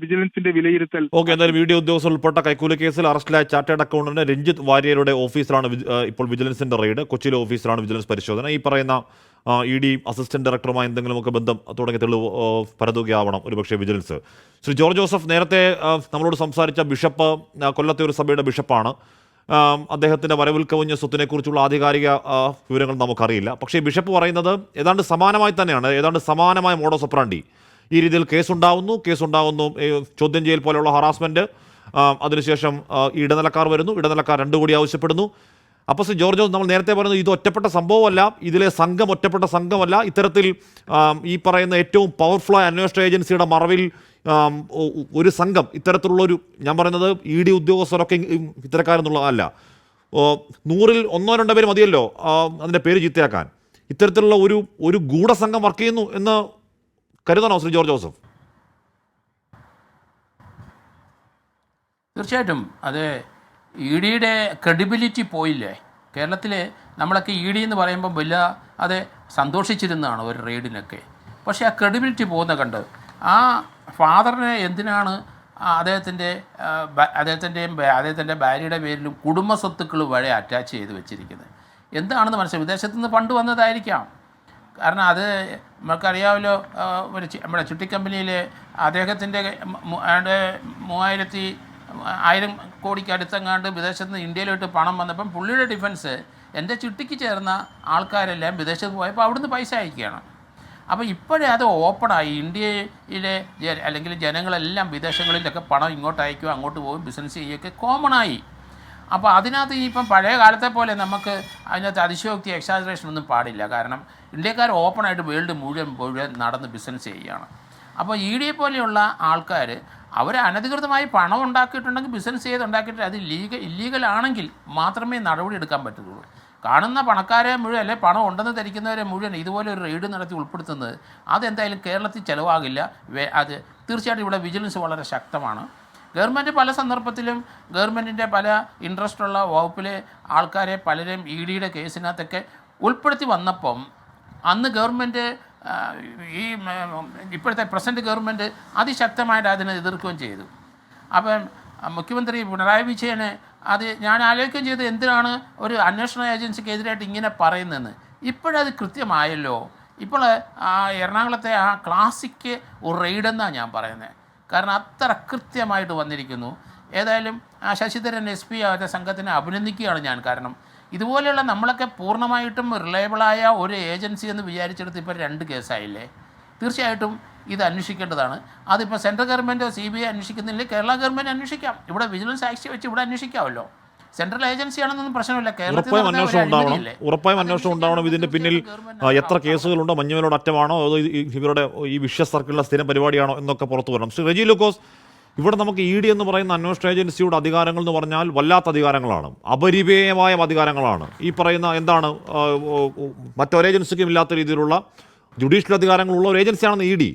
വിജിലൻസിന്റെ വിലയിരുത്തൽ. ഓക്കെ, എന്തായാലും വീഡിയോ ഉദ്യോഗസ്ഥർ ഉൾപ്പെട്ട കൈക്കൂലി കേസിൽ അറസ്റ്റിലായ ചാർട്ടേഡ് അക്കൗണ്ടന്റ് രഞ്ജിത്ത് വാര്യരുടെ ഓഫീസിലാണ് ഇപ്പോൾ വിജിലൻസിന്റെ റെയ്ഡ്. കൊച്ചിയിലെ ഓഫീസിലാണ് വിജിലൻസ് പരിശോധന. ഈ പറയുന്ന ED അസിസ്റ്റന്റ് ഡയറക്ടറുമായി എന്തെങ്കിലുമൊക്കെ ബന്ധം തുടങ്ങിയ തെളിവ് പരതുകയാവണം ഒരുപക്ഷെ വിജിലൻസ്. ശ്രീ ജോർജ് ജോസഫ്, നേരത്തെ നമ്മളോട് സംസാരിച്ച ബിഷപ്പ് കൊല്ലത്തെ ഒരു സഭയുടെ ബിഷപ്പാണ്. അദ്ദേഹത്തിൻ്റെ വരവിൽ കവിഞ്ഞ സ്വത്തിനെക്കുറിച്ചുള്ള ആധികാരിക വിവരങ്ങൾ നമുക്കറിയില്ല. പക്ഷേ ബിഷപ്പ് പറയുന്നത് ഏതാണ്ട് സമാനമായി തന്നെയാണ്, ഏതാണ്ട് സമാനമായ മോഡസ് ഓപ്പറാണ്ടി. ഈ രീതിയിൽ കേസുണ്ടാവുന്നു, ചോദ്യം ചെയ്യൽ പോലെയുള്ള ഹറാസ്മെൻറ്റ്, അതിനുശേഷം ഇടനിലക്കാർ വരുന്നു, ഇടനിലക്കാർ 2 കോടി ആവശ്യപ്പെടുന്നു. അപ്പോൾ ശ്രീ ജോർജ്, നമ്മൾ നേരത്തെ പറയുന്നത് ഇത് ഒറ്റപ്പെട്ട സംഭവമല്ല, ഇതിലെ സംഘം ഒറ്റപ്പെട്ട സംഘമല്ല. ഇത്തരത്തിൽ ഈ പറയുന്ന ഏറ്റവും പവർഫുള്ളായ അന്വേഷണ ഏജൻസിയുടെ മറവിൽ ഒരു സംഘം, ഇത്തരത്തിലുള്ളൊരു, ഞാൻ പറയുന്നത് ED ഉദ്യോഗസ്ഥരൊക്കെ ഇത്തരക്കാരെന്നുള്ളതല്ല, 100-ൽ 1-2 പേര് മതിയല്ലോ അതിൻ്റെ പേര് ചീത്തയാക്കാൻ. ഇത്തരത്തിലുള്ള ഒരു ഗൂഢസംഘം വർക്ക് ചെയ്യുന്നു എന്ന് കരുതണോ ശ്രീ ജോർജ് ജോസഫ്? തീർച്ചയായിട്ടും അത് EDയുടെ ക്രെഡിബിലിറ്റി പോയില്ലേ. കേരളത്തിൽ നമ്മളൊക്കെ ED എന്ന് പറയുമ്പോൾ അത് സന്തോഷിച്ചിരുന്നതാണ് ഒരു റെയ്ഡിനൊക്കെ. പക്ഷേ ആ ക്രെഡിബിലിറ്റി പോകുന്ന കണ്ട് ആ ഫാദറിനെ എന്തിനാണ് അദ്ദേഹത്തിൻ്റെ ഭാര്യയുടെ പേരിലും കുടുംബ സ്വത്തുക്കൾ വഴി അറ്റാച്ച് ചെയ്ത് വെച്ചിരിക്കുന്നത്? എന്താണെന്ന് മനസ്സിലായി. വിദേശത്തു നിന്ന് ഫണ്ട് വന്നതായിരിക്കാം. കാരണം അത് നമുക്കറിയാമല്ലോ, നമ്മുടെ ചുട്ടി കമ്പനിയിൽ അദ്ദേഹത്തിൻ്റെ 1000 കോടിക്ക് അടുത്തെങ്ങാണ്ട് വിദേശത്ത് നിന്ന് ഇന്ത്യയിലോട്ട് പണം വന്നപ്പം പുള്ളിയുടെ ഡിഫൻസ് എൻ്റെ ചുട്ടിക്ക് ചേർന്ന ആൾക്കാരെല്ലാം വിദേശത്ത് പോയപ്പോൾ അവിടുന്ന് പൈസ അയക്കുകയാണ്. അപ്പോൾ ഇപ്പോഴേ അത് ഓപ്പണായി. ഇന്ത്യയിലെ അല്ലെങ്കിൽ ജനങ്ങളെല്ലാം വിദേശങ്ങളിലൊക്കെ പണം ഇങ്ങോട്ട് അയക്കുക, അങ്ങോട്ട് പോകും, ബിസിനസ് ചെയ്യുകയൊക്കെ കോമണായി. അപ്പോൾ അതിനകത്ത് ഇപ്പം പഴയ കാലത്തെ പോലെ നമുക്ക് അതിനകത്ത് അതിശയോക്തി എക്സാജറേഷൻ ഒന്നും പാടില്ല. കാരണം ഇന്ത്യക്കാർ ഓപ്പണായിട്ട് വേൾഡ് മുഴുവൻ നടന്ന് ബിസിനസ് ചെയ്യുകയാണ്. അപ്പോൾ ED പോലെയുള്ള ആൾക്കാർ അവർ അനധികൃതമായി പണം ഉണ്ടാക്കിയിട്ടുണ്ടെങ്കിൽ ബിസിനസ് ചെയ്തുണ്ടാക്കിയിട്ട് അത് ഇല്ലീഗലാണെങ്കിൽ മാത്രമേ നടപടി എടുക്കാൻ പറ്റുള്ളൂ. കാണുന്ന പണക്കാരെ മുഴുവൻ അല്ലെ പണം ഉണ്ടെന്ന് ധരിക്കുന്നവരെ മുഴുവൻ ഇതുപോലെ ഒരു റെയ്ഡ് നടത്തി ഉൾപ്പെടുത്തുന്നത് അതെന്തായാലും കേരളത്തിൽ ചിലവാകില്ല. അത് തീർച്ചയായിട്ടും ഇവിടെ വിജിലൻസ് വളരെ ശക്തമാണ്. ഗവൺമെൻറ് പല സന്ദർഭത്തിലും ഗവൺമെൻറ്റിൻ്റെ പല ഇൻട്രസ്റ്റുള്ള വകുപ്പിലെ ആൾക്കാരെ പലരും EDയുടെ കേസിനകത്തൊക്കെ ഉൾപ്പെടുത്തി വന്നപ്പം അന്ന് ഗവൺമെൻറ് ഇപ്പോഴത്തെ പ്രസൻറ്റ് ഗവൺമെൻറ് അതിശക്തമായിട്ട് അതിനെ എതിർക്കുകയും ചെയ്തു. അപ്പം മുഖ്യമന്ത്രി പിണറായി വിജയന് അത് ഞാൻ ആലോചിക്കുകയും ചെയ്ത് എന്തിനാണ് ഒരു അന്വേഷണ ഏജൻസിക്കെതിരായിട്ട് ഇങ്ങനെ പറയുന്നതെന്ന്. ഇപ്പോഴത് കൃത്യമായല്ലോ. ഇപ്പോൾ എറണാകുളത്തെ ആ ക്ലാസിക് റെയ്ഡെന്നാണ് ഞാൻ പറയുന്നത്. കാരണം അത്ര കൃത്യമായിട്ട് വന്നിരിക്കുന്നു. ഏതായാലും ശശിധരൻ SP അവരുടെ സംഘത്തിനെ അഭിനന്ദിക്കുകയാണ് ഞാൻ. കാരണം ഇതുപോലെയുള്ള നമ്മളൊക്കെ പൂർണ്ണമായിട്ടും റിലയബിളായ ഒരു ഏജൻസി എന്ന് വിചാരിച്ചെടുത്ത് ഇപ്പോൾ 2 കേസായില്ലേ. തീർച്ചയായിട്ടും ഇത് അന്വേഷിക്കേണ്ടതാണ്. അതിപ്പോൾ സെൻട്രൽ ഗവൺമെൻറ്റോ CBI അന്വേഷിക്കുന്നില്ല, കേരള ഗവൺമെൻറ് അന്വേഷിക്കാം. ഇവിടെ വിജിലൻസ് ആക്ട് വെച്ച് ഇവിടെ അന്വേഷിക്കാമല്ലോ. സെൻട്രൽ ഏജൻസിയാണെന്നൊന്നും പ്രശ്നമില്ല. ഉറപ്പായും അന്വേഷണം ഉണ്ടാവണം. ഇതിന്റെ പിന്നിൽ എത്ര കേസുകളുണ്ടോ, മഞ്ഞുമലോട് അറ്റമാണോ, അതോ ഇവരുടെ ഈ വിഷ സർക്കിളിലെ സ്ഥിരം പരിപാടിയാണോ എന്നൊക്കെ പുറത്തു വരണം. ശ്രീ റെജി ലൂക്കോസ്, ഇവിടെ നമുക്ക് ED എന്ന് പറയുന്ന അന്വേഷണ ഏജൻസിയുടെ അധികാരങ്ങൾ എന്ന് പറഞ്ഞാൽ വല്ലാത്ത അധികാരങ്ങളാണ്, അപരിമേയമായ അധികാരങ്ങളാണ്. ഈ പറയുന്ന എന്താണ് മറ്റൊരു ഏജൻസിക്കും ഇല്ലാത്ത രീതിയിലുള്ള ജുഡീഷ്യൽ അധികാരങ്ങളുള്ള ഒരു ഏജൻസിയാണെന്ന് ED.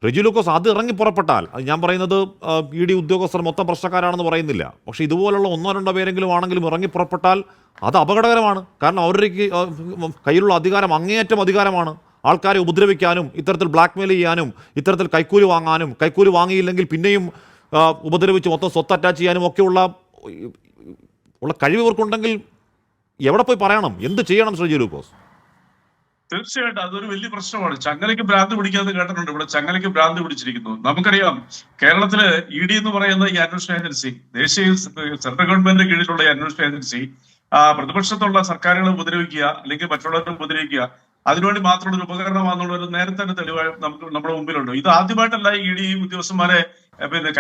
റെജി ലൂക്കോസ്, അത് ഇറങ്ങി പുറപ്പെട്ടാൽ, അത് ഞാൻ പറയുന്നത് ED ഉദ്യോഗസ്ഥർ മൊത്തം പ്രശ്നക്കാരാണെന്ന് പറയുന്നില്ല, പക്ഷേ ഇതുപോലുള്ള 1-2 പേരെങ്കിലും ആണെങ്കിലും ഇറങ്ങി പുറപ്പെട്ടാൽ അത് അപകടകരമാണ്. കാരണം അവരുടെ കയ്യിലുള്ള അധികാരം അങ്ങേയറ്റം അധികാരമാണ്. ആൾക്കാരെ ഉപദ്രവിക്കാനും ഇത്തരത്തിൽ ബ്ലാക്ക്മെയിൽ ചെയ്യാനും ഇത്തരത്തിൽ കൈക്കൂലി വാങ്ങാനും, കൈക്കൂലി വാങ്ങിയില്ലെങ്കിൽ പിന്നെയും ഉപദ്രവിച്ച് മൊത്തം സ്വത്ത് അറ്റാച്ച് ചെയ്യാനും ഒക്കെയുള്ള കഴിവ് ഇവർക്കുണ്ടെങ്കിൽ എവിടെ പോയി പറയണം, എന്ത് ചെയ്യണം ശ്രീ ലൂക്കോസ്? തീർച്ചയായിട്ടും അതൊരു വലിയ പ്രശ്നമാണ്. ചങ്ങലയ്ക്ക് ഭ്രാന്ത് പിടിക്കാതെ കേട്ടിട്ടുണ്ട്. ഇവിടെ ചങ്ങലയ്ക്ക് ഭ്രാന്ത് പിടിച്ചിരിക്കുന്നു. നമുക്കറിയാം, കേരളത്തില് ED എന്ന് പറയുന്ന ഈ അന്വേഷണ ഏജൻസി, ദേശീയ സെൻട്രൽ ഗവൺമെന്റിന്റെ കീഴിലുള്ള ഈ അന്വേഷണ ഏജൻസി പ്രതിപക്ഷത്തുള്ള സർക്കാരുകളെ ഉപദ്രവിക്കുക അല്ലെങ്കിൽ മറ്റുള്ളവരെ ഉപദ്രവിക്കുക, അതിനുവേണ്ടി മാത്രമുള്ള ഒരു ഉപകരണമാണെന്നുള്ള ഒരു നേരത്തെ തന്നെ തെളിവായി നമ്മുടെ മുമ്പിലുണ്ട്. ഇത് ആദ്യമായിട്ടല്ല ED ഉദ്യോഗസ്ഥന്മാരെ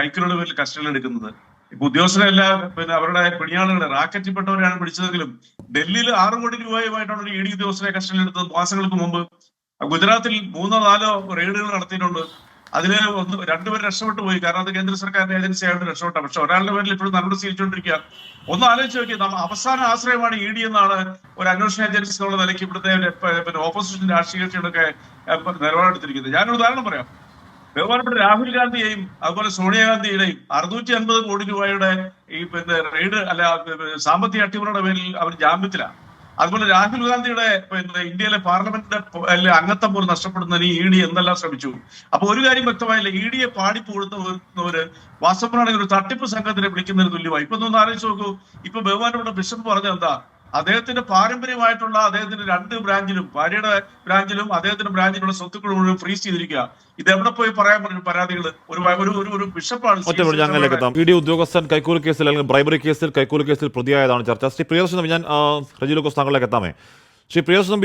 കൈക്കൂലിയുടെ പേരിൽ കസ്റ്റഡിയിൽ എടുക്കുന്നത്. ഇപ്പൊ ഉദ്യോഗസ്ഥരെല്ലാം അവരുടെ പിണിയാളുകളെ റാക്കറ്റിൽപ്പെട്ടവരെയാണ് പിടിച്ചതെങ്കിലും ഡൽഹിയിൽ 6 കോടി രൂപയുമായിട്ടാണ് ഒരു ED ഉദ്യോഗസ്ഥരെ കസ്റ്റഡിയിൽ എടുത്തത് മാസങ്ങൾക്ക് മുമ്പ്. ഗുജറാത്തിൽ 3-4 റെയ്ഡുകൾ നടത്തിയിട്ടുണ്ട്. അതിൽ 2 പേര് രക്ഷപ്പെട്ടു പോയി. കാരണം അത് കേന്ദ്ര സർക്കാരിന്റെ ഏജൻസി ആയിട്ട് രക്ഷപ്പെട്ട. പക്ഷെ ഒരാളുടെ പേരിൽ ഇപ്പോഴും നടപടി സ്വീകരിച്ചുകൊണ്ടിരിക്കുക. ഒന്ന് ആലോചിച്ച് നോക്കി, അവസാന ആശ്രയമാണ് ED എന്നാണ് ഒരു അന്വേഷണ ഏജൻസി എന്നുള്ള നിലയ്ക്ക് ഇവിടുത്തെ ഓപ്പോസിഷൻ രാഷ്ട്രീയ കക്ഷികളൊക്കെ നിലപാടെടുത്തിരിക്കുന്നത്. ഞാനൊരു ഉദാഹരണം പറയാം. ബഹുമാനപ്പെട്ട രാഹുൽ ഗാന്ധിയെയും അതുപോലെ സോണിയാഗാന്ധിയുടെയും 650 കോടി രൂപയുടെ ഈ റെയ്ഡ് സാമ്പത്തിക അട്ടിമറിയുടെ പേരിൽ അവർ ജാമ്യത്തിലാണ്. അതുപോലെ രാഹുൽ ഗാന്ധിയുടെ ഇന്ത്യയിലെ പാർലമെന്റിന്റെ അംഗത്വം പോലും നഷ്ടപ്പെടുന്നതിന് ഈ ED എന്തെല്ലാം ശ്രമിച്ചു. അപ്പൊ ഒരു കാര്യം വ്യക്തമായില്ല, EDയെ പാടിപ്പുകൊടുത്തവര് വാസ്തവമാണെങ്കിൽ ഒരു തട്ടിപ്പ് സംഘത്തിനെ വിളിക്കുന്നതിന് തുല്യമായി. ഇപ്പൊ ഒന്ന് ആലോചിച്ച് നോക്കൂ. ഇപ്പൊ ബഹുമാനപ്പെട്ട ബിഷപ്പ് പറഞ്ഞത് എന്താ? അദ്ദേഹത്തിന്റെ പാരമ്പര്യമായിട്ടുള്ള അദ്ദേഹത്തിന്റെ 2 ബ്രാഞ്ചിലും, ഭാര്യയുടെ ബ്രാഞ്ചിലും അദ്ദേഹത്തിന്റെ ബ്രാഞ്ചിലുള്ള സ്വത്തുക്കൾ മുഴുവൻ ഫ്രീസ് ചെയ്തിരിക്കുക. ഇത് എവിടെ പോയി പറയാൻ പറഞ്ഞു പരാതികൾ? ഒരു ബിഷപ്പാണ്. ED ഉദ്യോഗസ്ഥൻ കൈക്കൂലി കേസിൽ അല്ലെങ്കിൽ ബ്രൈബറി കേസിൽ, കൈക്കൂലി കേസിൽ പ്രതിയായതാണ് ചർച്ച. ശ്രീ പ്രിയദർശൻ, ഞാൻ റെജി ലൂക്കോസ് താങ്കളിലേക്ക് എത്താമേ. ശ്രീ പ്രിയദർശൻ,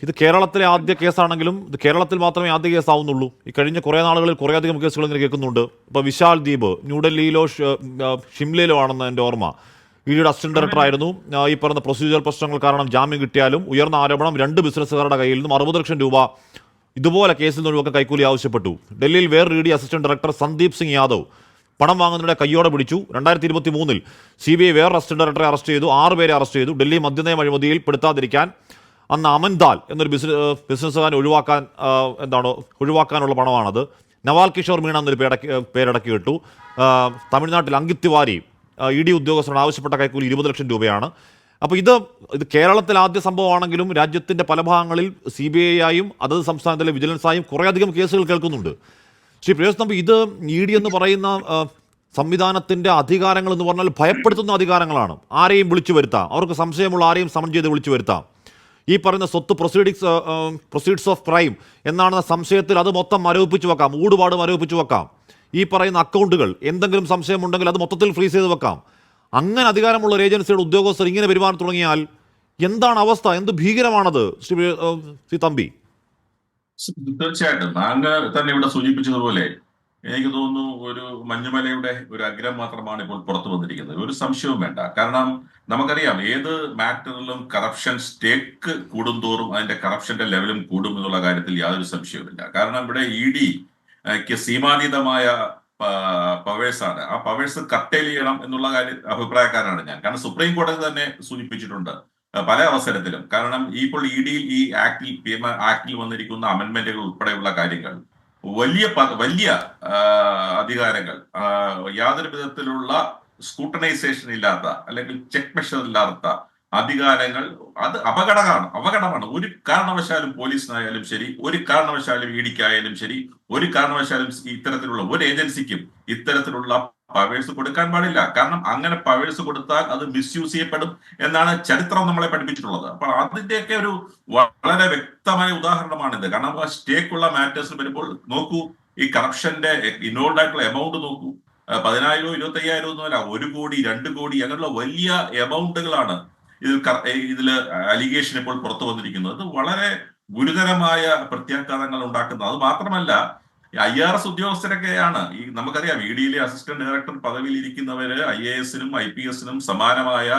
ഇത് കേരളത്തിലെ ആദ്യ കേസാണെങ്കിലും ഇത് കേരളത്തിൽ മാത്രമേ ആദ്യ കേസാവുന്നുള്ളൂ. ഈ കഴിഞ്ഞ കുറേ നാളുകളിൽ കുറേയധികം കേസുകൾ ഇങ്ങനെ കേൾക്കുന്നുണ്ട്. ഇപ്പോൾ വിശാൽ ദ്വീപ് ന്യൂഡൽഹിയിലോ ഷിംലയിലോ ആണെന്ന് എൻ്റെ ഓർമ്മ. EDയുടെ അസിസ്റ്റന്റ് ഡയറക്ടർ ആയിരുന്നു. ഈ പറഞ്ഞ പ്രൊസീജിയർ പ്രശ്നങ്ങൾ കാരണം ജാമ്യം കിട്ടിയാലും ഉയർന്ന ആരോപണം 2 ബിസിനസ്സുകാരുടെ കയ്യിൽ നിന്നും 60 ലക്ഷം രൂപ ഇതുപോലെ കേസിൽ നിന്നൊക്കെ കൈക്കൂലി ആവശ്യപ്പെട്ടു. ഡൽഹിയിൽ വേറൊരു ED assistant director Sandeep Singh Yadav പണം വാങ്ങുന്നതിന്റെ കയ്യോടെ പിടിച്ചു. 2023 CBI വേറൊരു അസിസ്റ്റന്റ് ഡയറക്ടറെ അറസ്റ്റ് ചെയ്തു. 6 പേരെ അറസ്റ്റ് ചെയ്തു. ഡൽഹി മദ്യനയ അഴിമതിയിൽ പെടുത്താതിരിക്കാൻ അന്ന് അമൻദാൽ എന്നൊരു ബിസിനസ്സുകാരൻ ഒഴിവാക്കാനുള്ള പണമാണത്. നവാൽ കിഷോർ മീണ എന്നൊരു പേരടക്കി ഇട്ടു. തമിഴ്നാട്ടിൽ അങ്കിത് തിവാരി ED ഉദ്യോഗസ്ഥരോട് ആവശ്യപ്പെട്ട കൈക്കൂലി 20 ലക്ഷം രൂപയാണ്. അപ്പോൾ ഇത് കേരളത്തിൽ ആദ്യ സംഭവമാണെങ്കിലും രാജ്യത്തിൻ്റെ പല ഭാഗങ്ങളിൽ CBI ആയും അതത് സംസ്ഥാനത്തിലെ വിജിലൻസായും കുറേയധികം കേസുകൾ കേൾക്കുന്നുണ്ട്. ശ്രീ പ്രിയദർശൻ, ഇത് ED എന്ന് പറയുന്ന സംവിധാനത്തിൻ്റെ അധികാരങ്ങൾ എന്ന് പറഞ്ഞാൽ ഭയപ്പെടുത്തുന്ന അധികാരങ്ങളാണ്. ആരെയും വിളിച്ചു വരുത്താം, അവർക്ക് സംശയമുള്ള ആരെയും സമൻ ചെയ്ത് വിളിച്ചു വരുത്താം. ഈ പറയുന്ന സ്വത്ത് പ്രൊസീഡ്സ് ഓഫ് ക്രൈം എന്നാണെന്ന സംശയത്തിൽ അത് മൊത്തം മരവിപ്പിച്ച് വെക്കാം, ഊടുപാട് മരവിപ്പിച്ച് വെക്കാം. ഈ പറയുന്ന അക്കൗണ്ടുകൾ എന്തെങ്കിലും സംശയമുണ്ടെങ്കിൽ അത് മൊത്തത്തിൽ ഫ്രീസ് ചെയ്ത് വെക്കാം. അങ്ങനെ അധികാരമുള്ള ഒരു ഏജൻസിയുടെ ഉദ്യോഗസ്ഥർ ഇങ്ങനെ പെരുമാറാൻ തുടങ്ങിയാൽ എന്താണ് അവസ്ഥ? എന്ത് ഭീകരമാണത് ശ്രീ തമ്പി? തീർച്ചയായിട്ടും അങ്ങ് തന്നെ ഇവിടെ സൂചിപ്പിച്ചതുപോലെ എനിക്ക് തോന്നുന്നു ഒരു മഞ്ഞുമലയുടെ ഒരു അഗ്രം മാത്രമാണ് ഇപ്പോൾ പുറത്തു വന്നിരിക്കുന്നത്. ഒരു സംശയവും വേണ്ട. കാരണം നമുക്കറിയാം ഏത് മാറ്ററിലും കറപ്ഷൻ സ്റ്റേക്ക് കൂടുന്തോറും അതിന്റെ കറപ്ഷന്റെ ലെവലും കൂടും എന്നുള്ള കാര്യത്തിൽ യാതൊരു സംശയവുമില്ല. കാരണം ഇവിടെ ഇഡിക്ക് സീമാതീതമായ പവേഴ്സാണ്. ആ പവേഴ്സ് കർട്ടൈൽ ചെയ്യണം എന്നുള്ള അഭിപ്രായക്കാരാണ് ഞാൻ. കാരണം സുപ്രീം കോടതി തന്നെ സൂചിപ്പിച്ചിട്ടുണ്ട് പല അവസരത്തിലും. കാരണം ഇപ്പോൾ ഇഡിയിൽ ഈ ആക്ടിൽ ആക്ടിൽ വന്നിരിക്കുന്ന അമെന്റ്മെന്റുകൾ ഉൾപ്പെടെയുള്ള കാര്യങ്ങൾ വലിയ അധികാരങ്ങൾ, യാതൊരു വിധത്തിലുള്ള സ്കൂട്ടനൈസേഷൻ ഇല്ലാത്ത അല്ലെങ്കിൽ ചെക്ക് മെഷർ ഇല്ലാത്ത അധികാരങ്ങൾ, അത് അപകടമാണ്. ഒരു കാരണവശാലും പോലീസിനായാലും ശരി, ഒരു കാരണവശാലും ഇഡിക്കായാലും ശരി, ഒരു കാരണവശാലും ഇത്തരത്തിലുള്ള ഒരു ഏജൻസിക്കും ഇത്തരത്തിലുള്ള പവേഴ്സ് കൊടുക്കാൻ പാടില്ല. കാരണം അങ്ങനെ പവേഴ്സ് കൊടുത്താൽ അത് മിസ്യൂസ് ചെയ്യപ്പെടും എന്നാണ് ചരിത്രം നമ്മളെ പഠിപ്പിച്ചിട്ടുള്ളത്. അപ്പൊ അതിന്റെയൊക്കെ ഒരു വളരെ വ്യക്തമായ ഉദാഹരണമാണിത്. കാരണം സ്റ്റേക്ക് ഉള്ള മാറ്റേഴ്സ് വരുമ്പോൾ നോക്കൂ, ഈ കറപ്ഷന്റെ ഇൻവോൾവ് ആയിട്ടുള്ള എമൗണ്ട് നോക്കൂ. 10,000 25,000 ഒന്നുമല്ല, 1 കോടി 2 കോടി അങ്ങനെയുള്ള വലിയ എമൗണ്ടുകളാണ് ഇതിൽ അലിഗേഷൻ ഇപ്പോൾ പുറത്തു വന്നിരിക്കുന്നത്. ഇത് വളരെ ഗുരുതരമായ പ്രത്യാഘാതങ്ങൾ ഉണ്ടാക്കുന്നത്. അത് മാത്രമല്ല, IRS ഉദ്യോഗസ്ഥരൊക്കെയാണ് ഈ നമുക്കറിയാം ഇഡിയിലെ അസിസ്റ്റന്റ് ഡയറക്ടർ പദവിയിൽ ഇരിക്കുന്നവര് IAS-നും IPS-നും സമാനമായ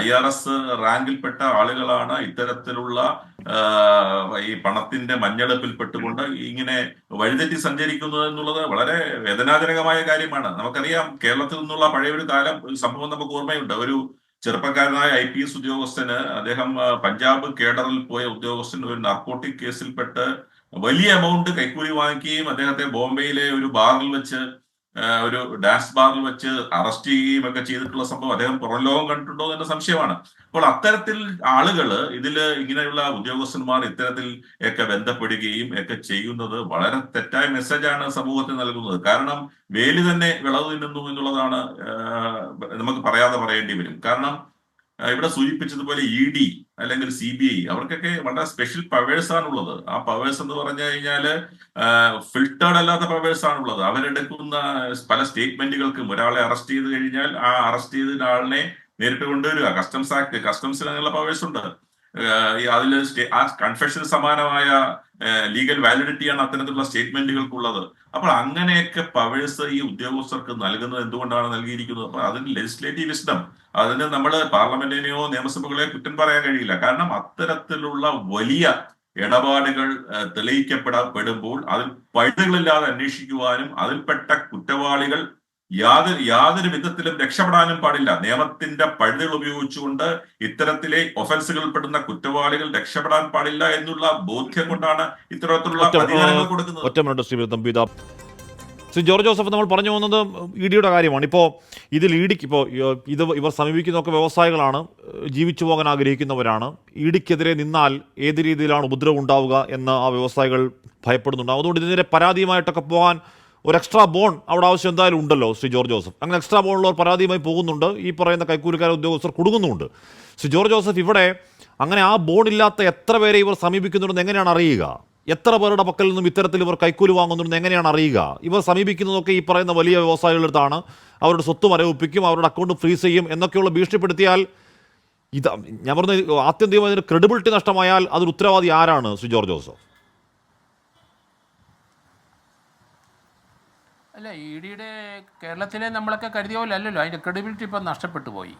IRS റാങ്കിൽപ്പെട്ട ആളുകളാണ് ഇത്തരത്തിലുള്ള ഈ പണത്തിന്റെ മഞ്ഞളപ്പിൽ പെട്ടുകൊണ്ട് ഇങ്ങനെ വഴിതെറ്റി സഞ്ചരിക്കുന്നത് എന്നുള്ളത് വളരെ വേദനാജനകമായ കാര്യമാണ്. നമുക്കറിയാം കേരളത്തിൽ നിന്നുള്ള പഴയൊരു കാലം ഒരു സംഭവം നമുക്ക് ഓർമ്മയുണ്ട്. ഒരു ചെറുപ്പക്കാരനായ IPS ഉദ്യോഗസ്ഥന്, അദ്ദേഹം പഞ്ചാബ് കേഡറിൽ പോയ ഉദ്യോഗസ്ഥന് ഒരു നാർക്കോട്ടിക് കേസിൽപ്പെട്ട് വലിയ എമൗണ്ട് കൈക്കൂലി വാങ്ങിക്കുകയും അദ്ദേഹത്തെ ബോംബെയിലെ ഒരു ബാറിൽ വെച്ച്, ഒരു ഡാൻസ് ബാറിൽ വെച്ച് അറസ്റ്റ് ചെയ്യുകയും ഒക്കെ ചെയ്തിട്ടുള്ള സംഭവം അദ്ദേഹം പുറം ലോകം കണ്ടിട്ടുണ്ടോ എന്ന സംശയമാണ്. അപ്പോൾ അത്തരത്തിൽ ആളുകള് ഇങ്ങനെയുള്ള ഉദ്യോഗസ്ഥന്മാർ ഇത്തരത്തിൽ ഒക്കെ ബന്ധപ്പെടുകയും ഒക്കെ ചെയ്യുന്നത് വളരെ തെറ്റായ മെസ്സേജാണ് സമൂഹത്തിന് നൽകുന്നത്. കാരണം വേലി തന്നെ വിളവ് തിന്നുന്നു എന്നുള്ളതാണ് നമുക്ക് പറയാതെ പറയേണ്ടി വരും. കാരണം ഇവിടെ സൂചിപ്പിച്ചതുപോലെ ED അല്ലെങ്കിൽ CBI അവർക്കൊക്കെ വളരെ സ്പെഷ്യൽ പവേഴ്സ് ആണുള്ളത്. ആ പവേഴ്സ് എന്ന് പറഞ്ഞു കഴിഞ്ഞാൽ ഫിൽട്ടേർഡ് അല്ലാത്ത പവേഴ്സ് ആണുള്ളത്. അവരെടുക്കുന്ന പല സ്റ്റേറ്റ്മെന്റുകൾക്കും ഒരാളെ അറസ്റ്റ് ചെയ്ത് കഴിഞ്ഞാൽ ആ അറസ്റ്റ് ചെയ്ത ആളിനെ നേരിട്ട് കൊണ്ടുവരിക. കസ്റ്റംസ് ആക്ട്, കസ്റ്റംസിന് അങ്ങനെയുള്ള പവേഴ്സ് ഉണ്ട്. അതിൽ ആ കൺഫെഷന് സമാനമായ ലീഗൽ വാലിഡിറ്റിയാണ് അത്തരത്തിലുള്ള സ്റ്റേറ്റ്മെന്റുകൾക്കുള്ളത്. അപ്പോൾ അങ്ങനെയൊക്കെ പവേഴ്സ് ഈ ഉദ്യോഗസ്ഥർക്ക് നൽകുന്നത് എന്തുകൊണ്ടാണ് നൽകിയിരിക്കുന്നത്? അപ്പൊ അതിന് ലെജിസ്ലേറ്റീവ് വിസ്ഡം, അതിന് നമ്മൾ പാർലമെന്റിനെയോ നിയമസഭകളെയോ കുറ്റം പറയാൻ കഴിയില്ല. കാരണം അത്തരത്തിലുള്ള വലിയ ഇടപാടുകൾ തെളിയിക്കപ്പെടപ്പെടുമ്പോൾ അതിൽ പഴുതുകളില്ലാതെ അന്വേഷിക്കുവാനും അതിൽപ്പെട്ട കുറ്റവാളികൾ യാതൊരു വിധത്തിലും രക്ഷപ്പെടാനും പാടില്ല. നിയമത്തിന്റെ പഴുതുകൾ ഉപയോഗിച്ചുകൊണ്ട് ഇത്തരത്തിലെ ഒഫൻസുകൾ പെടുന്ന കുറ്റവാളികൾ രക്ഷപ്പെടാൻ പാടില്ല എന്നുള്ള ബോധ്യം കൊണ്ടാണ് ഇത്തരത്തിലുള്ള അധികാരങ്ങൾ കൊടുക്കുന്നത്. ശ്രീ ജോർജ് ജോസഫ്, നമ്മൾ പറഞ്ഞു പോകുന്നത് ഇഡിയുടെ കാര്യമാണ്. ഇപ്പോൾ ഇതിൽ ഇഡിക്ക് ഇവർ സമീപിക്കുന്നതൊക്കെ വ്യവസായികളാണ്, ജീവിച്ചു പോകാൻ ആഗ്രഹിക്കുന്നവരാണ്. ഇഡിക്കെതിരെ നിന്നാൽ ഏത് രീതിയിലാണ് ഉപദ്രവം ഉണ്ടാവുക എന്ന് ആ വ്യവസായികൾ ഭയപ്പെടുന്നുണ്ടാവും. അതുകൊണ്ട് ഇതിനെതിരെ പരാതിയുമായിട്ടൊക്കെ പോകാൻ ഒരു എക്സ്ട്രാ ബോൺ അവിടെ ആവശ്യം എന്തായാലും ഉണ്ടല്ലോ ശ്രീ ജോർജ് ജോസഫ്. അങ്ങനെ എക്സ്ട്രാ ബോണുള്ളവർ പരാതിയുമായി പോകുന്നുണ്ട്, ഈ പറയുന്ന കൈക്കൂലിക്കാര ഉദ്യോഗസ്ഥർ കുടുങ്ങുന്നുണ്ട്. ശ്രീ ജോർജ് ജോസഫ്, ഇവിടെ അങ്ങനെ ആ ബോൺ ഇല്ലാത്ത എത്ര പേരെ ഇവർ സമീപിക്കുന്നുണ്ടെന്ന് എങ്ങനെയാണ് അറിയുക? എത്ര പേരുടെ പക്കൽ നിന്നും ഇത്തരത്തിൽ ഇവർ കൈക്കൂലി വാങ്ങുന്നുണ്ടെന്ന് എങ്ങനെയാണ് അറിയുക? ഇവർ സമീപിക്കുന്നതൊക്കെ ഈ പറയുന്ന വലിയ വ്യവസായികളുടെ അടുത്താണ്. അവരുടെ സ്വത്ത് മരവിപ്പിക്കും, അവരുടെ അക്കൗണ്ട് ഫ്രീസ് ചെയ്യും എന്നൊക്കെയുള്ള ഭീഷണിപ്പെടുത്തിയാൽ ഇത് ഞാൻ പറഞ്ഞ ആത്യന്തികമായി ക്രെഡിബിലിറ്റി നഷ്ടമായാൽ അതൊരു ഉത്തരവാദി ആരാണ് ശ്രീ ജോർജ് ജോസഫ്? അല്ല, ഇഡിയുടെ കേരളത്തിലെ നമ്മളൊക്കെ കരുതിയ പോലെ അല്ലല്ലോ. അതിൻ്റെ ക്രെഡിബിലിറ്റി ഇപ്പം നഷ്ടപ്പെട്ടു പോയി.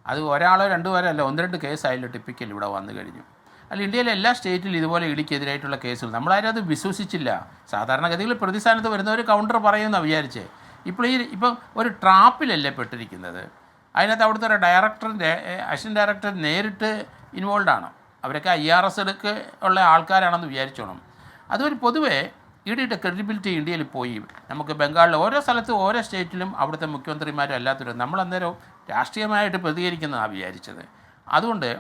അത് ഒരാളോ 2 പേരല്ല, 1-2 കേസായാലും ടിപ്പിക്കൽ ഇവിടെ വന്നു കഴിഞ്ഞു. അല്ല, ഇന്ത്യയിലെ എല്ലാ സ്റ്റേറ്റിലും ഇതുപോലെ ഇഡിക്കെതിരായിട്ടുള്ള കേസുകൾ നമ്മളാരും അത് വിശ്വസിച്ചില്ല. സാധാരണഗതിയിൽ പ്രതിസ്ഥാനത്ത് വരുന്നവർ കൗണ്ടർ പറയുമെന്നാണ് വിചാരിച്ചേ. ഇപ്പം ഒരു ട്രാപ്പിലല്ലേ പെട്ടിരിക്കുന്നത്. അതിനകത്ത് അവിടുത്തെ ഒരു ഡയറക്ടറിൻ്റെ അസിസ്റ്റന്റ് ഡയറക്ടർ നേരിട്ട് ഇൻവോൾവ് ആണ്. അവരൊക്കെ IRS ഉള്ള ആൾക്കാരാണെന്ന് വിചാരിച്ചോണം. അതൊരു പൊതുവേ ഇഡിയുടെ ക്രെഡിബിലിറ്റി ഇന്ത്യയിൽ പോയി. നമുക്ക് ബംഗാളിൽ ഓരോ സ്ഥലത്തും ഓരോ സ്റ്റേറ്റിലും അവിടുത്തെ മുഖ്യമന്ത്രിമാരും അല്ലാത്തവരും നമ്മളന്നേരം രാഷ്ട്രീയമായിട്ട് പ്രതികരിക്കുന്നതാണ് വിചാരിച്ചത്. അതുകൊണ്ട്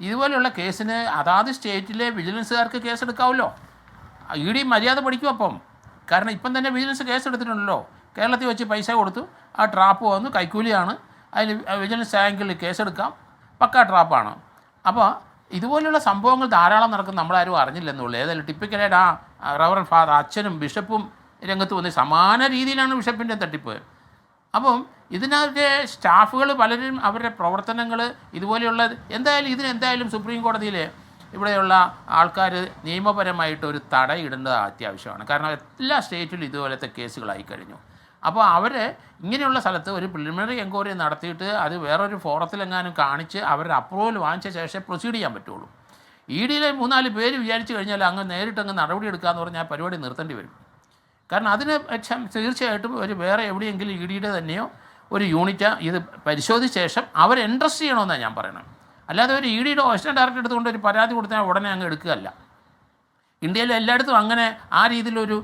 ഇതുപോലെയുള്ള കേസിന് അതാത് സ്റ്റേറ്റിലെ വിജിലൻസുകാർക്ക് കേസെടുക്കാമല്ലോ. ഇഡി മര്യാദ പഠിക്കും അപ്പം. കാരണം ഇപ്പം തന്നെ വിജിലൻസ് കേസെടുത്തിട്ടുണ്ടല്ലോ. കേരളത്തിൽ വെച്ച് പൈസ കൊടുത്തു, ആ ട്രാപ്പ് വന്നു, കൈക്കൂലിയാണ്, അതിൽ വിജിലൻസ് ആംഗിളിൽ കേസെടുക്കാം, പക്കാ ട്രാപ്പാണ്. അപ്പോൾ ഇതുപോലെയുള്ള സംഭവങ്ങൾ ധാരാളം നടക്കും, നമ്മളാരും അറിഞ്ഞില്ലെന്നുള്ളൂ. ഏതായാലും ടിപ്പിക്കലായിട്ട് റവറൻ ഫാദർ അച്ഛനും ബിഷപ്പും രംഗത്ത് വന്ന് സമാന രീതിയിലാണ് ബിഷപ്പിൻ്റെ തട്ടിപ്പ്. അപ്പം ഇതിനകത്തെ സ്റ്റാഫുകൾ പലരും അവരുടെ പ്രവർത്തനങ്ങൾ ഇതുപോലെയുള്ള ഇതിനെന്തായാലും സുപ്രീം കോടതിയിൽ ഇവിടെയുള്ള ആൾക്കാർ നിയമപരമായിട്ട് ഒരു തടയിടേണ്ടത് അത്യാവശ്യമാണ്. കാരണം എല്ലാ സ്റ്റേറ്റിലും ഇതുപോലത്തെ കേസുകളായി കഴിഞ്ഞു. അപ്പോൾ അവർ ഇങ്ങനെയുള്ള സ്ഥലത്ത് ഒരു പ്രിലിമിനറി എൻക്വയറി നടത്തിയിട്ട് അത് വേറൊരു ഫോറത്തിലെങ്ങാനും കാണിച്ച് അവരുടെ അപ്രൂവൽ വാങ്ങിച്ച ശേഷം പ്രൊസീഡ് ചെയ്യാൻ പറ്റുള്ളൂ. ED-യിലെ 3-4 പേര് വിചാരിച്ചു കഴിഞ്ഞാൽ നേരിട്ടങ്ങ് നടപടി എടുക്കാമെന്ന് പറഞ്ഞാൽ പരിപാടി നിർത്തേണ്ടി വരും. കാരണം അതിന് തീർച്ചയായിട്ടും വേറെ എവിടെയെങ്കിലും ED-യുടെ തന്നെയോ ഒരു യൂണിറ്റ് ഇത് പരിശോധിച്ച ശേഷം അവർ ഇൻട്രസ്റ്റ് ചെയ്യണമെന്നാണ് ഞാൻ പറയുന്നത്. അല്ലാതെ ഒരു ED-യുടെ അസിസ്റ്റന്റ് ഡയറക്ടർ എടുത്തുകൊണ്ട് ഒരു പരാതി കൊടുത്താൽ ഉടനെ അങ്ങ് എടുക്കുകയല്ല. ഇന്ത്യയിൽ എല്ലായിടത്തും അങ്ങനെ ആ രീതിയിലൊരു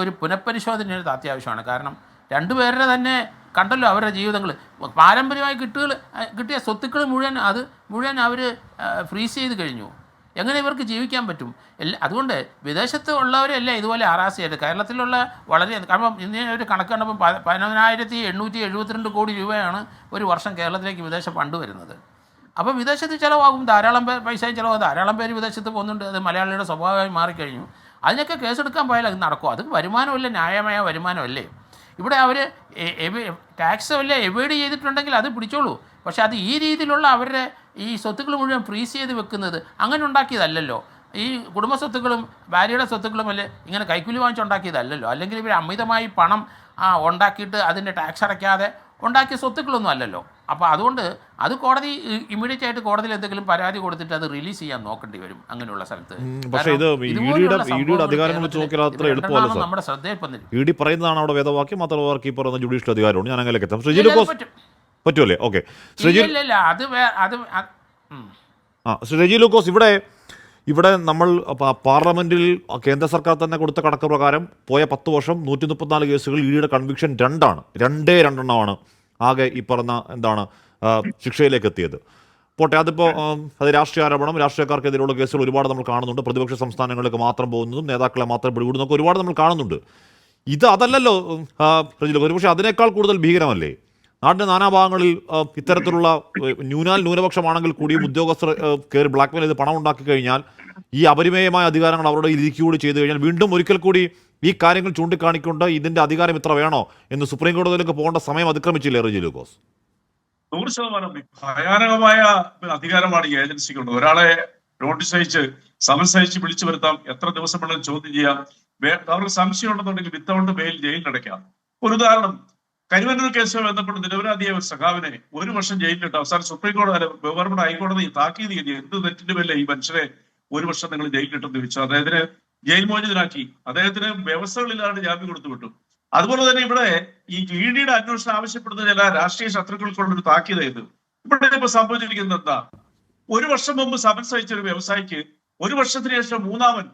ഒരു പുനഃപരിശോധന അത്യാവശ്യമാണ്. കാരണം രണ്ടുപേരുടെ തന്നെ കണ്ടല്ലോ അവരുടെ ജീവിതങ്ങൾ, പാരമ്പര്യമായി കിട്ടിയ സ്വത്തുക്കൾ മുഴുവൻ അവർ ഫ്രീസ് ചെയ്ത് കഴിഞ്ഞു. എങ്ങനെ ഇവർക്ക് ജീവിക്കാൻ പറ്റും? അതുകൊണ്ട് വിദേശത്ത് ഉള്ളവരല്ലേ ഇതുപോലെ ഹറാസ് ചെയ്ത്. കേരളത്തിലുള്ള വളരെ, കാരണം ഇന്ന് ഒരു കണക്ക് കണ്ടപ്പം 11,872 കോടി രൂപയാണ് ഒരു വർഷം കേരളത്തിലേക്ക് വിദേശ ഫണ്ട് വരുന്നത്. അപ്പോൾ വിദേശത്ത് ചിലവാകും, ധാരാളം പൈസയും ചിലവാകും, ധാരാളം പേര് വിദേശത്ത് പോകുന്നുണ്ട്. അത് മലയാളിയുടെ സ്വഭാവമായി മാറിക്കഴിഞ്ഞു. അതിനൊക്കെ കേസെടുക്കാൻ പോയാൽ അത് നടക്കും. അത് വരുമാനമല്ല, ന്യായമായ വരുമാനമല്ലേ. ഇവിടെ അവർ ടാക്സ് വല്ല എവോയ്ഡ് ചെയ്തിട്ടുണ്ടെങ്കിൽ അത് പിടിച്ചോളൂ. പക്ഷേ അത് ഈ രീതിയിലുള്ള അവരുടെ ഈ സ്വത്തുക്കൾ മുഴുവൻ ഫ്രീസ് ചെയ്ത് വെക്കുന്നത് അങ്ങനെ ഉണ്ടാക്കിയതല്ലല്ലോ. ഈ കുടുംബ സ്വത്തുക്കളും ഭാര്യയുടെ സ്വത്തുക്കളും അല്ലേ ഇങ്ങനെ കൈക്കൂലി വാങ്ങിച്ചുണ്ടാക്കിയതല്ലല്ലോ. അല്ലെങ്കിൽ ഇവർ അമിതമായി പണം ഉണ്ടാക്കിയിട്ട് അതിൻ്റെ ടാക്സ് അടയ്ക്കാതെ ഉണ്ടാക്കിയ സ്വത്തുക്കളൊന്നും അല്ലല്ലോ. അപ്പോൾ അതുകൊണ്ട് അത് കോടതി ഇമ്മീഡിയറ്റ് ആയിട്ട് കോടതിയിൽ എന്തെങ്കിലും പരാതി കൊടുത്തിട്ട് അത് റിലീസ് ചെയ്യാൻ നോക്കേണ്ടി വരും അങ്ങനെയുള്ള സ്ഥലത്ത്. പക്ഷേ ഇത് ED-യുടെ അധികാരം വെച്ച് നോക്കിയാൽ അത്ര എളുപ്പമല്ല സാർ. നമ്മുടെ ശ്രദ്ധയിൽ വന്നില്ല. ED പറയുന്നതാണ് അവിടെ വേദവാക്യം, മാത്രമല്ല അവർക്ക് ഈ പറയുന്ന ജുഡീഷ്യൽ അധികാരമുണ്ട്. ഞാൻ അങ്ങനെ എത്താം. ശ്രീജിലുക്കോസ് പറ്റുമല്ലേ? ഓക്കെ, ശ്രീജിലുക്കോസ്, ഇവിടെ നമ്മൾ പാർലമെന്റിൽ കേന്ദ്ര സർക്കാർ തന്നെ കൊടുത്ത കണക്ക് പ്രകാരം പോയ 10 വർഷം 134 കേസുകൾ ED-യുടെ കൺവിക്ഷൻ 2 ആകെ ഈ പറഞ്ഞ ശിക്ഷയിലേക്ക് എത്തിയത്. പോട്ടെ, അതിപ്പോൾ അത് രാഷ്ട്രീയ ആരോപണം, രാഷ്ട്രീയക്കാർക്കെതിരെയുള്ള കേസുകൾ ഒരുപാട് നമ്മൾ കാണുന്നുണ്ട്. പ്രതിപക്ഷ സംസ്ഥാനങ്ങളിലേക്ക് മാത്രം പോകുന്നതും നേതാക്കളെ മാത്രം പിടികൂടുന്നതൊക്കെ ഒരുപാട് നമ്മൾ കാണുന്നുണ്ട്. അതല്ലല്ലോ ഒരുപക്ഷെ അതിനേക്കാൾ കൂടുതൽ ഭീകരമല്ലേ നാടിൻ്റെ നാനാഭാഗങ്ങളിൽ ഇത്തരത്തിലുള്ള ന്യൂനപക്ഷമാണെങ്കിൽ കൂടിയും ഉദ്യോഗസ്ഥർ കയറി ബ്ലാക്ക്മെയിൽ ചെയ്ത് പണം ഉണ്ടാക്കി കഴിഞ്ഞാൽ ഈ അപരിമേയമായ അധികാരങ്ങൾ അവരുടെ ഇരിക്കൂടി ചെയ്തു കഴിഞ്ഞാൽ വീണ്ടും ഒരിക്കൽ കൂടി ഈ കാര്യങ്ങൾ ചൂണ്ടിക്കാണിക്കൊണ്ട് ഇതിൻ്റെ അധികാരം ഇത്ര വേണോ എന്ന് സുപ്രീം കോടതിയിലേക്ക് പോകേണ്ട സമയം അതിക്രമിച്ചില്ലേ റിജിലുക്കോസ്? 100% ഭയാനകമായ അധികാരമാണ് ഈ ഏജൻസിക്കുള്ളത്. ഒരാളെ നോട്ടീസ് അയച്ച് സമൻസ് അയച്ച് വിളിച്ചു വരുത്താം, എത്ര ദിവസം വേണമെങ്കിലും ചോദ്യം ചെയ്യാം, അവർക്ക് സംശയം ഉണ്ടെന്നുണ്ടെങ്കിൽ വിത്തൗട്ട് ബെയിൽ ജയിലിലടയ്ക്കാം. ഒരു ഉദാഹരണം, കരുവന്നൂർ കേസുമായി ബന്ധപ്പെട്ട് നിരപരാധിയായ ഒരു സഖാവിനെ 1 വർഷം ജയിലിലിട്ട് അവസാനം സുപ്രീം കോടതി ഗവൺമെന്റ് ഹൈക്കോടതി താക്കീത് ചെയ്തു. എന്ത് തെറ്റിന്റെ പേരിൽ ഈ മനുഷ്യരെ 1 വർഷം നിങ്ങൾ ജയിലിലിട്ടെന്ന് ചോദിച്ചു. അദ്ദേഹത്തിന് ജയിൽ മോചിതനാക്കി, അദ്ദേഹത്തിന് വ്യവസ്ഥകളില്ലാണ്ട് ജാമ്യം കൊടുത്തു വിട്ടു. അതുപോലെ തന്നെ ഇവിടെ ഈ ED-യുടെ അന്വേഷണം ആവശ്യപ്പെടുന്ന ചില രാഷ്ട്രീയ ശത്രുക്കൾക്കുള്ളൊരു താക്കീതായത്. ഇവിടെ ഇപ്പൊ സംഭവിച്ചിരിക്കുന്നത് എന്താ? 1 വർഷം മുമ്പ് സമൻസ് അയച്ച ഒരു വ്യവസായിക്ക് 1 വർഷത്തിന് ശേഷം മൂന്നാമൻ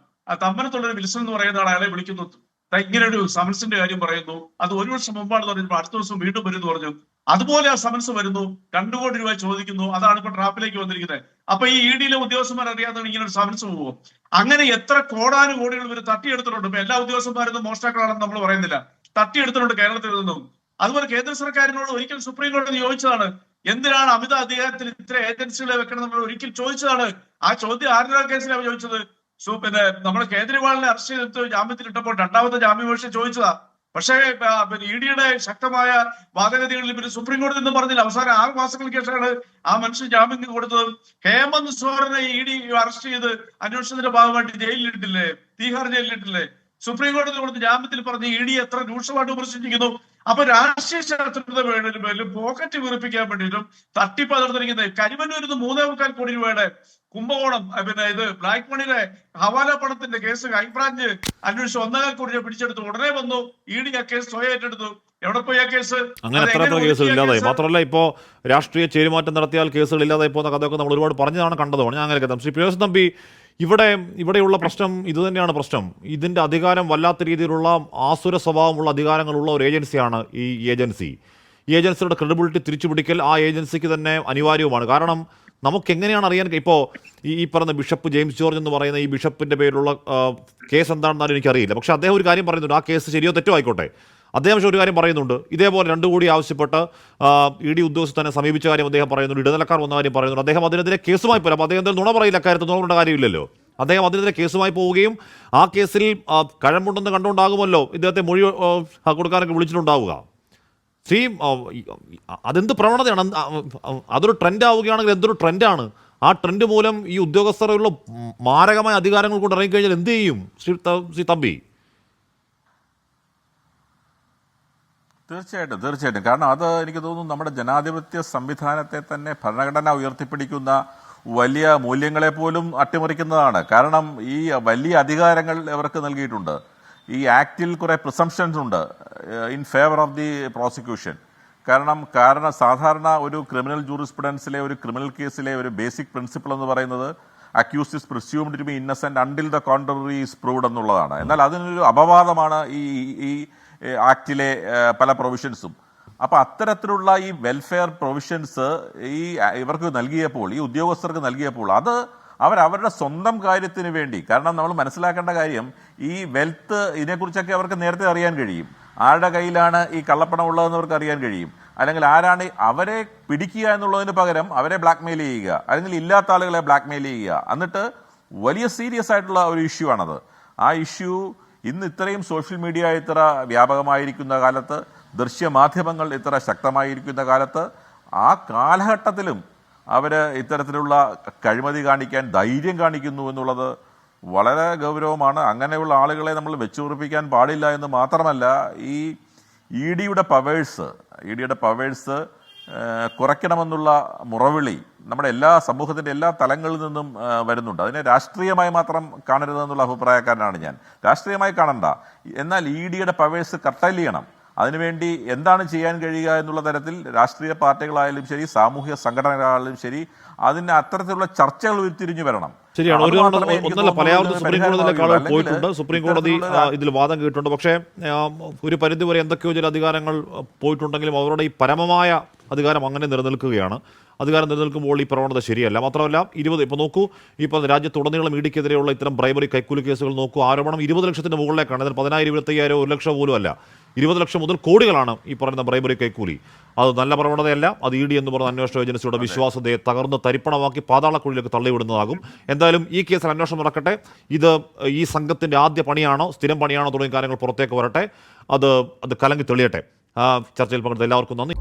തമ്മനത്തുള്ളൊരു വിൽസൺ എന്ന് പറയുന്ന അയാളെ വിളിക്കുന്നു, ഇങ്ങനെ ഒരു സമൻസിന്റെ കാര്യം പറയുന്നു, അത് 1 വർഷം മുമ്പാണെന്ന് പറഞ്ഞപ്പോൾ അടുത്ത ദിവസം വീണ്ടും വരുമെന്ന് പറഞ്ഞു. അതുപോലെ ആ സമൻസ് വരുന്നു, 2 കോടി രൂപ ചോദിക്കുന്നു. അതാണ് ഇപ്പൊ ട്രാപ്പിലേക്ക് വന്നിരിക്കുന്നത്. അപ്പൊ ഈ ED-യിലെ ഉദ്യോഗസ്ഥന്മാർ അറിയാതെ ഇങ്ങനെ ഒരു സമൻസ് പോകുമോ? അങ്ങനെ എത്ര കോടാനുകോടികൾ ഇവർ തട്ടിയെടുത്തിട്ടുണ്ട്. ഇപ്പൊ എല്ലാ ഉദ്യോഗസ്ഥന്മാരൊന്നും മോഷ്ടാക്കളാണെന്ന് നമ്മൾ പറയുന്നില്ല, തട്ടിയെടുത്തിട്ടുണ്ട് കേരളത്തിൽ നിന്നും. അതുപോലെ കേന്ദ്ര സർക്കാരിനോട് ഒരിക്കൽ സുപ്രീം കോടതി ചോദിച്ചതാണ്, എന്തിനാണ് അമിത അധികാരത്തിൽ ഇത്ര ഏജൻസികളെ വെക്കണം നമ്മൾ ഒരിക്കൽ ചോദിച്ചതാണ്. ആ ചോദ്യം ആരുടെ കേസിലാണ് ചോദിച്ചത്? പിന്നെ നമ്മുടെ കേജ്രിവാളിനെ അറസ്റ്റ് ചെയ്തിട്ട് ജാമ്യത്തിലിട്ടപ്പോൾ 2ാമത്തെ ജാമ്യാപേക്ഷ ചോദിച്ചതാ. പക്ഷേ ED-യുടെ ശക്തമായ വാദഗതികളിൽ പിന്നെ സുപ്രീം കോടതി ഒന്നും പറഞ്ഞില്ല. അവസാനം 6 മാസങ്ങൾക്ക് ശേഷമാണ് ആ മനുഷ്യൻ ജാമ്യം കൊടുത്തത്. ഹേമന്ത് സോറനെ ED അറസ്റ്റ് ചെയ്ത് അന്വേഷണത്തിന്റെ ഭാഗമായിട്ട് ജയിലിലിട്ടില്ലേ, തീഹാർ ജയിലിലിട്ടില്ലേ? സുപ്രീം കോടതി കൊടുത്ത് ജാമ്യത്തിൽ പറഞ്ഞ് ED എത്ര രൂക്ഷമായിട്ട് വിമർശിച്ചിരിക്കുന്നു. അപ്പൊ രാഷ്ട്രീയ ശാസ്ത്രജ്ഞത പേരിലും പോക്കറ്റ് വീർപ്പിക്കാൻ വേണ്ടിയിട്ടും തട്ടിപ്പ് നടത്തിയിരിക്കുന്നത്. കരിമന്നൂരിൽ 3.25 കോടി രൂപയുടെ കുംഭകോണം, പിന്നെ ഇത് ബ്ലാക്ക് മണിയുടെ ഹവാല പണത്തിന്റെ കേസ് ഹൈബ്രാഞ്ച് അന്വേഷിച്ച് 1.25 കോടി രൂപ പിടിച്ചെടുത്തു. ഉടനെ വന്നു ED ആ കേസ് സ്വയം ഏറ്റെടുത്തു. എവിടെ പോയി ആ കേസ്? അങ്ങനെ എത്ര കേസുകൾ ഇല്ലാതായി. മാത്രമല്ല ഇപ്പോൾ രാഷ്ട്രീയ ചേരുമാറ്റം നടത്തിയാൽ കേസുകൾ ഇല്ലാതായി പോകുന്ന കഥയൊക്കെ നമ്മൾ ഒരുപാട് പറഞ്ഞതാണ്, കണ്ടതാണ്. ഞാൻ അങ്ങനെ കഥ ശ്രീ പിയേഴ്സൺ തമ്പി, ഇവിടെയുള്ള പ്രശ്നം ഇത് തന്നെയാണ് പ്രശ്നം. ഇതിൻ്റെ അധികാരം വല്ലാത്ത രീതിയിലുള്ള ആസുര സ്വഭാവമുള്ള അധികാരങ്ങളുള്ള ഒരു ഏജൻസിയാണ് ഈ ഏജൻസിയുടെ ക്രെഡിബിലിറ്റി തിരിച്ചുപിടിക്കൽ ആ ഏജൻസിക്ക് തന്നെ അനിവാര്യവുമാണ്. കാരണം നമുക്ക് എങ്ങനെയാണ് അറിയാൻ, ഇപ്പോൾ ഈ പറഞ്ഞ ബിഷപ്പ് ജെയിംസ് ജോർജ് എന്ന് പറയുന്ന ഈ ബിഷപ്പിൻ്റെ പേരിലുള്ള കേസ് എന്താണെന്നാലും എനിക്കറിയില്ല. പക്ഷേ അദ്ദേഹം ഒരു കാര്യം പറയുന്നുണ്ട്, ആ കേസ് ശരിയോ തെറ്റോ ആയിക്കോട്ടെ, അദ്ദേഹം പക്ഷേ ഒരു കാര്യം പറയുന്നുണ്ട്, ഇതേപോലെ 2 കോടി ആവശ്യപ്പെട്ട് ED ഉദ്യോഗസ്ഥർ തന്നെ സമീപിച്ച കാര്യം അദ്ദേഹം പറയുന്നുണ്ട്, ഇടനിലക്കാർ വന്ന കാര്യം പറയുന്നുണ്ട്. അദ്ദേഹം അതിനെതിരെ കേസുമായി പോലും, അപ്പോൾ അദ്ദേഹം എന്തായാലും നുണ പറയില്ല, കാര്യത്തിൽ നുണ പറയേണ്ട കാര്യമില്ലല്ലോ. അദ്ദേഹം അതിനെതിരെ കേസുമായി പോവുകയും ആ കേസിൽ കഴമ്പുണ്ടെന്ന് കണ്ടുകൊണ്ടാകുമല്ലോ ഇദ്ദേഹത്തെ മൊഴി കൊടുക്കാനൊക്കെ വിളിച്ചിട്ടുണ്ടാവുക. ശ്രീ, അതെന്ത് പ്രവണതയാണ്? അതൊരു ട്രെൻഡ് ആവുകയാണെങ്കിൽ എന്തൊരു ട്രെൻഡാണ്? ആ ട്രെൻഡ് മൂലം ഈ ഉദ്യോഗസ്ഥരുള്ള മാരകമായ അധികാരങ്ങൾ കൊണ്ട് ഇറങ്ങിക്കഴിഞ്ഞാൽ എന്ത് ചെയ്യും ശ്രീ തമ്പി? തീർച്ചയായിട്ടും. കാരണം അത് എനിക്ക് തോന്നുന്നു നമ്മുടെ ജനാധിപത്യ സംവിധാനത്തെ തന്നെ ഭരണഘടന ഉയർത്തിപ്പിടിക്കുന്ന വലിയ മൂല്യങ്ങളെ പോലും അട്ടിമറിക്കുന്നതാണ്. കാരണം ഈ വലിയ അധികാരങ്ങൾ ഇവർക്ക് നൽകിയിട്ടുണ്ട്. ഈ ആക്ടിൽ കുറെ പ്രിസംപ്ഷൻസ് ഉണ്ട് in favour of the prosecution. കാരണം സാധാരണ ഒരു ക്രിമിനൽ ജൂറിസ്പ്രുഡൻസിലെ ഒരു ക്രിമിനൽ കേസിലെ ഒരു ബേസിക് പ്രിൻസിപ്പിൾ എന്ന് പറയുന്നത് accused is presumed to be innocent until the contrary is proved എന്നുള്ളതാണ്. എന്നാൽ അതിനൊരു അപവാദമാണ് ഈ ആക്ടിലെ പല പ്രൊവിഷൻസും. അപ്പോൾ അത്തരത്തിലുള്ള ഈ വെൽഫെയർ പ്രൊവിഷൻസ് ഇവർക്ക് നൽകിയപ്പോൾ, ഈ ഉദ്യോഗസ്ഥർക്ക് നൽകിയപ്പോൾ, അത് അവരവരുടെ സ്വന്തം കാര്യത്തിന് വേണ്ടി, കാരണം നമ്മൾ മനസ്സിലാക്കേണ്ട കാര്യം ഈ വെൽത്ത് ഇതിനെക്കുറിച്ചൊക്കെ അവർക്ക് നേരത്തെ അറിയാൻ കഴിയും. ആരുടെ കയ്യിലാണ് ഈ കള്ളപ്പണം ഉള്ളതെന്ന് അവർക്ക് അറിയാൻ കഴിയും. അല്ലെങ്കിൽ ആരാണ് അവരെ പിടിക്കുക എന്നുള്ളതിന് പകരം അവരെ ബ്ലാക്ക്മെയിൽ ചെയ്യുക, അല്ലെങ്കിൽ ഇല്ലാത്ത ആളുകളെ ബ്ലാക്ക്മെയിൽ ചെയ്യുക. എന്നിട്ട് വലിയ സീരിയസ് ആയിട്ടുള്ള ഒരു ഇഷ്യൂ ആണത്. ആ ഇഷ്യൂ ഇന്ന് ഇത്രയും സോഷ്യൽ മീഡിയ ഇത്ര വ്യാപകമായിരിക്കുന്ന കാലത്ത്, ദൃശ്യമാധ്യമങ്ങൾ ഇത്ര ശക്തമായിരിക്കുന്ന കാലത്ത്, ആ കാലഘട്ടത്തിലും അവർ ഇത്തരത്തിലുള്ള കഴിമതി കാണിക്കാൻ ധൈര്യം കാണിക്കുന്നു എന്നുള്ളത് വളരെ ഗൗരവമാണ്. അങ്ങനെയുള്ള ആളുകളെ നമ്മൾ വെച്ചുറപ്പിക്കാൻ പാടില്ല എന്ന് മാത്രമല്ല, ഈ ഇഡിയുടെ പവേഴ്സ് കുറയ്ക്കണമെന്നുള്ള മുറവിളി നമ്മുടെ എല്ലാ സമൂഹത്തിൻ്റെ എല്ലാ തലങ്ങളിൽ നിന്നും വരുന്നുണ്ട്. അതിനെ രാഷ്ട്രീയമായി മാത്രം കാണരുതെന്നുള്ള അഭിപ്രായക്കാരനാണ് ഞാൻ. രാഷ്ട്രീയമായി കാണണ്ട, എന്നാൽ ഇഡിയുടെ പവേഴ്സ് കട്ടൽ ചെയ്യണം. അതിനുവേണ്ടി എന്താണ് ചെയ്യാൻ കഴിയുക എന്നുള്ള തരത്തിൽ രാഷ്ട്രീയ പാർട്ടികളായാലും ശരി, സാമൂഹ്യ സംഘടനകളായാലും ശരി, അതിന് അത്തരത്തിലുള്ള ചർച്ചകൾ ഉരുത്തിരിഞ്ഞു വരണം. ശരിയാണ്. ഒന്നല്ല, പലയാവർത്തി സുപ്രീം കോടതിയിലേക്ക് ആളുകൾ പോയിട്ടുണ്ട്. സുപ്രീം കോടതി ഇതിൽ വാദം കേട്ടിട്ടുണ്ട്. പക്ഷേ ഒരു പരിധിവരെ എന്തൊക്കെയോ ചില അധികാരങ്ങൾ പോയിട്ടുണ്ടെങ്കിലും അവരുടെ ഈ പരമമായ അധികാരം അങ്ങനെ നിലനിൽക്കുകയാണ്. അധികാരം നിലനിൽക്കുമ്പോൾ ഈ പ്രവണത ശരിയല്ല. മാത്രമല്ല, ഇപ്പോൾ നോക്കൂ, ഇപ്പോൾ രാജ്യത്തുടനീളം ഇഡിക്കെതിരെയുള്ള ഇത്തരം ബ്രൈബറി കൈക്കൂലി കേസുകൾ നോക്കൂ. ആരോപണം 20 ലക്ഷത്തിന് മുകളിലേക്കാണ്. അതിൽ 10,000, 25,000, 1 ലക്ഷം പോലും അല്ല. 20 ലക്ഷം മുതൽ കോടികളാണ് ഈ പറയുന്ന ബ്രൈബറി കൈക്കൂലി. അത് നല്ല പ്രവണതയല്ല. അത് ED എന്ന് പറയുന്ന അന്വേഷണ ഏജൻസിയുടെ വിശ്വാസ്യതയെ തകർന്ന് തരിപ്പണമാക്കി പാതാളക്കുഴിയിലേക്ക് തള്ളിവിടുന്നതാകും. എന്തായാലും ഈ കേസിൽ അന്വേഷണം നടക്കട്ടെ. ഇത് ഈ സംഘത്തിൻ്റെ ആദ്യ പണിയാണോ, സ്ഥിരം പണിയാണോ തുടങ്ങിയ കാര്യങ്ങൾ പുറത്തേക്ക് വരട്ടെ. അത് കലങ്ങി തെളിയട്ടെ. ചർച്ചയിൽ പങ്കെടുത്ത എല്ലാവർക്കും നന്ദി.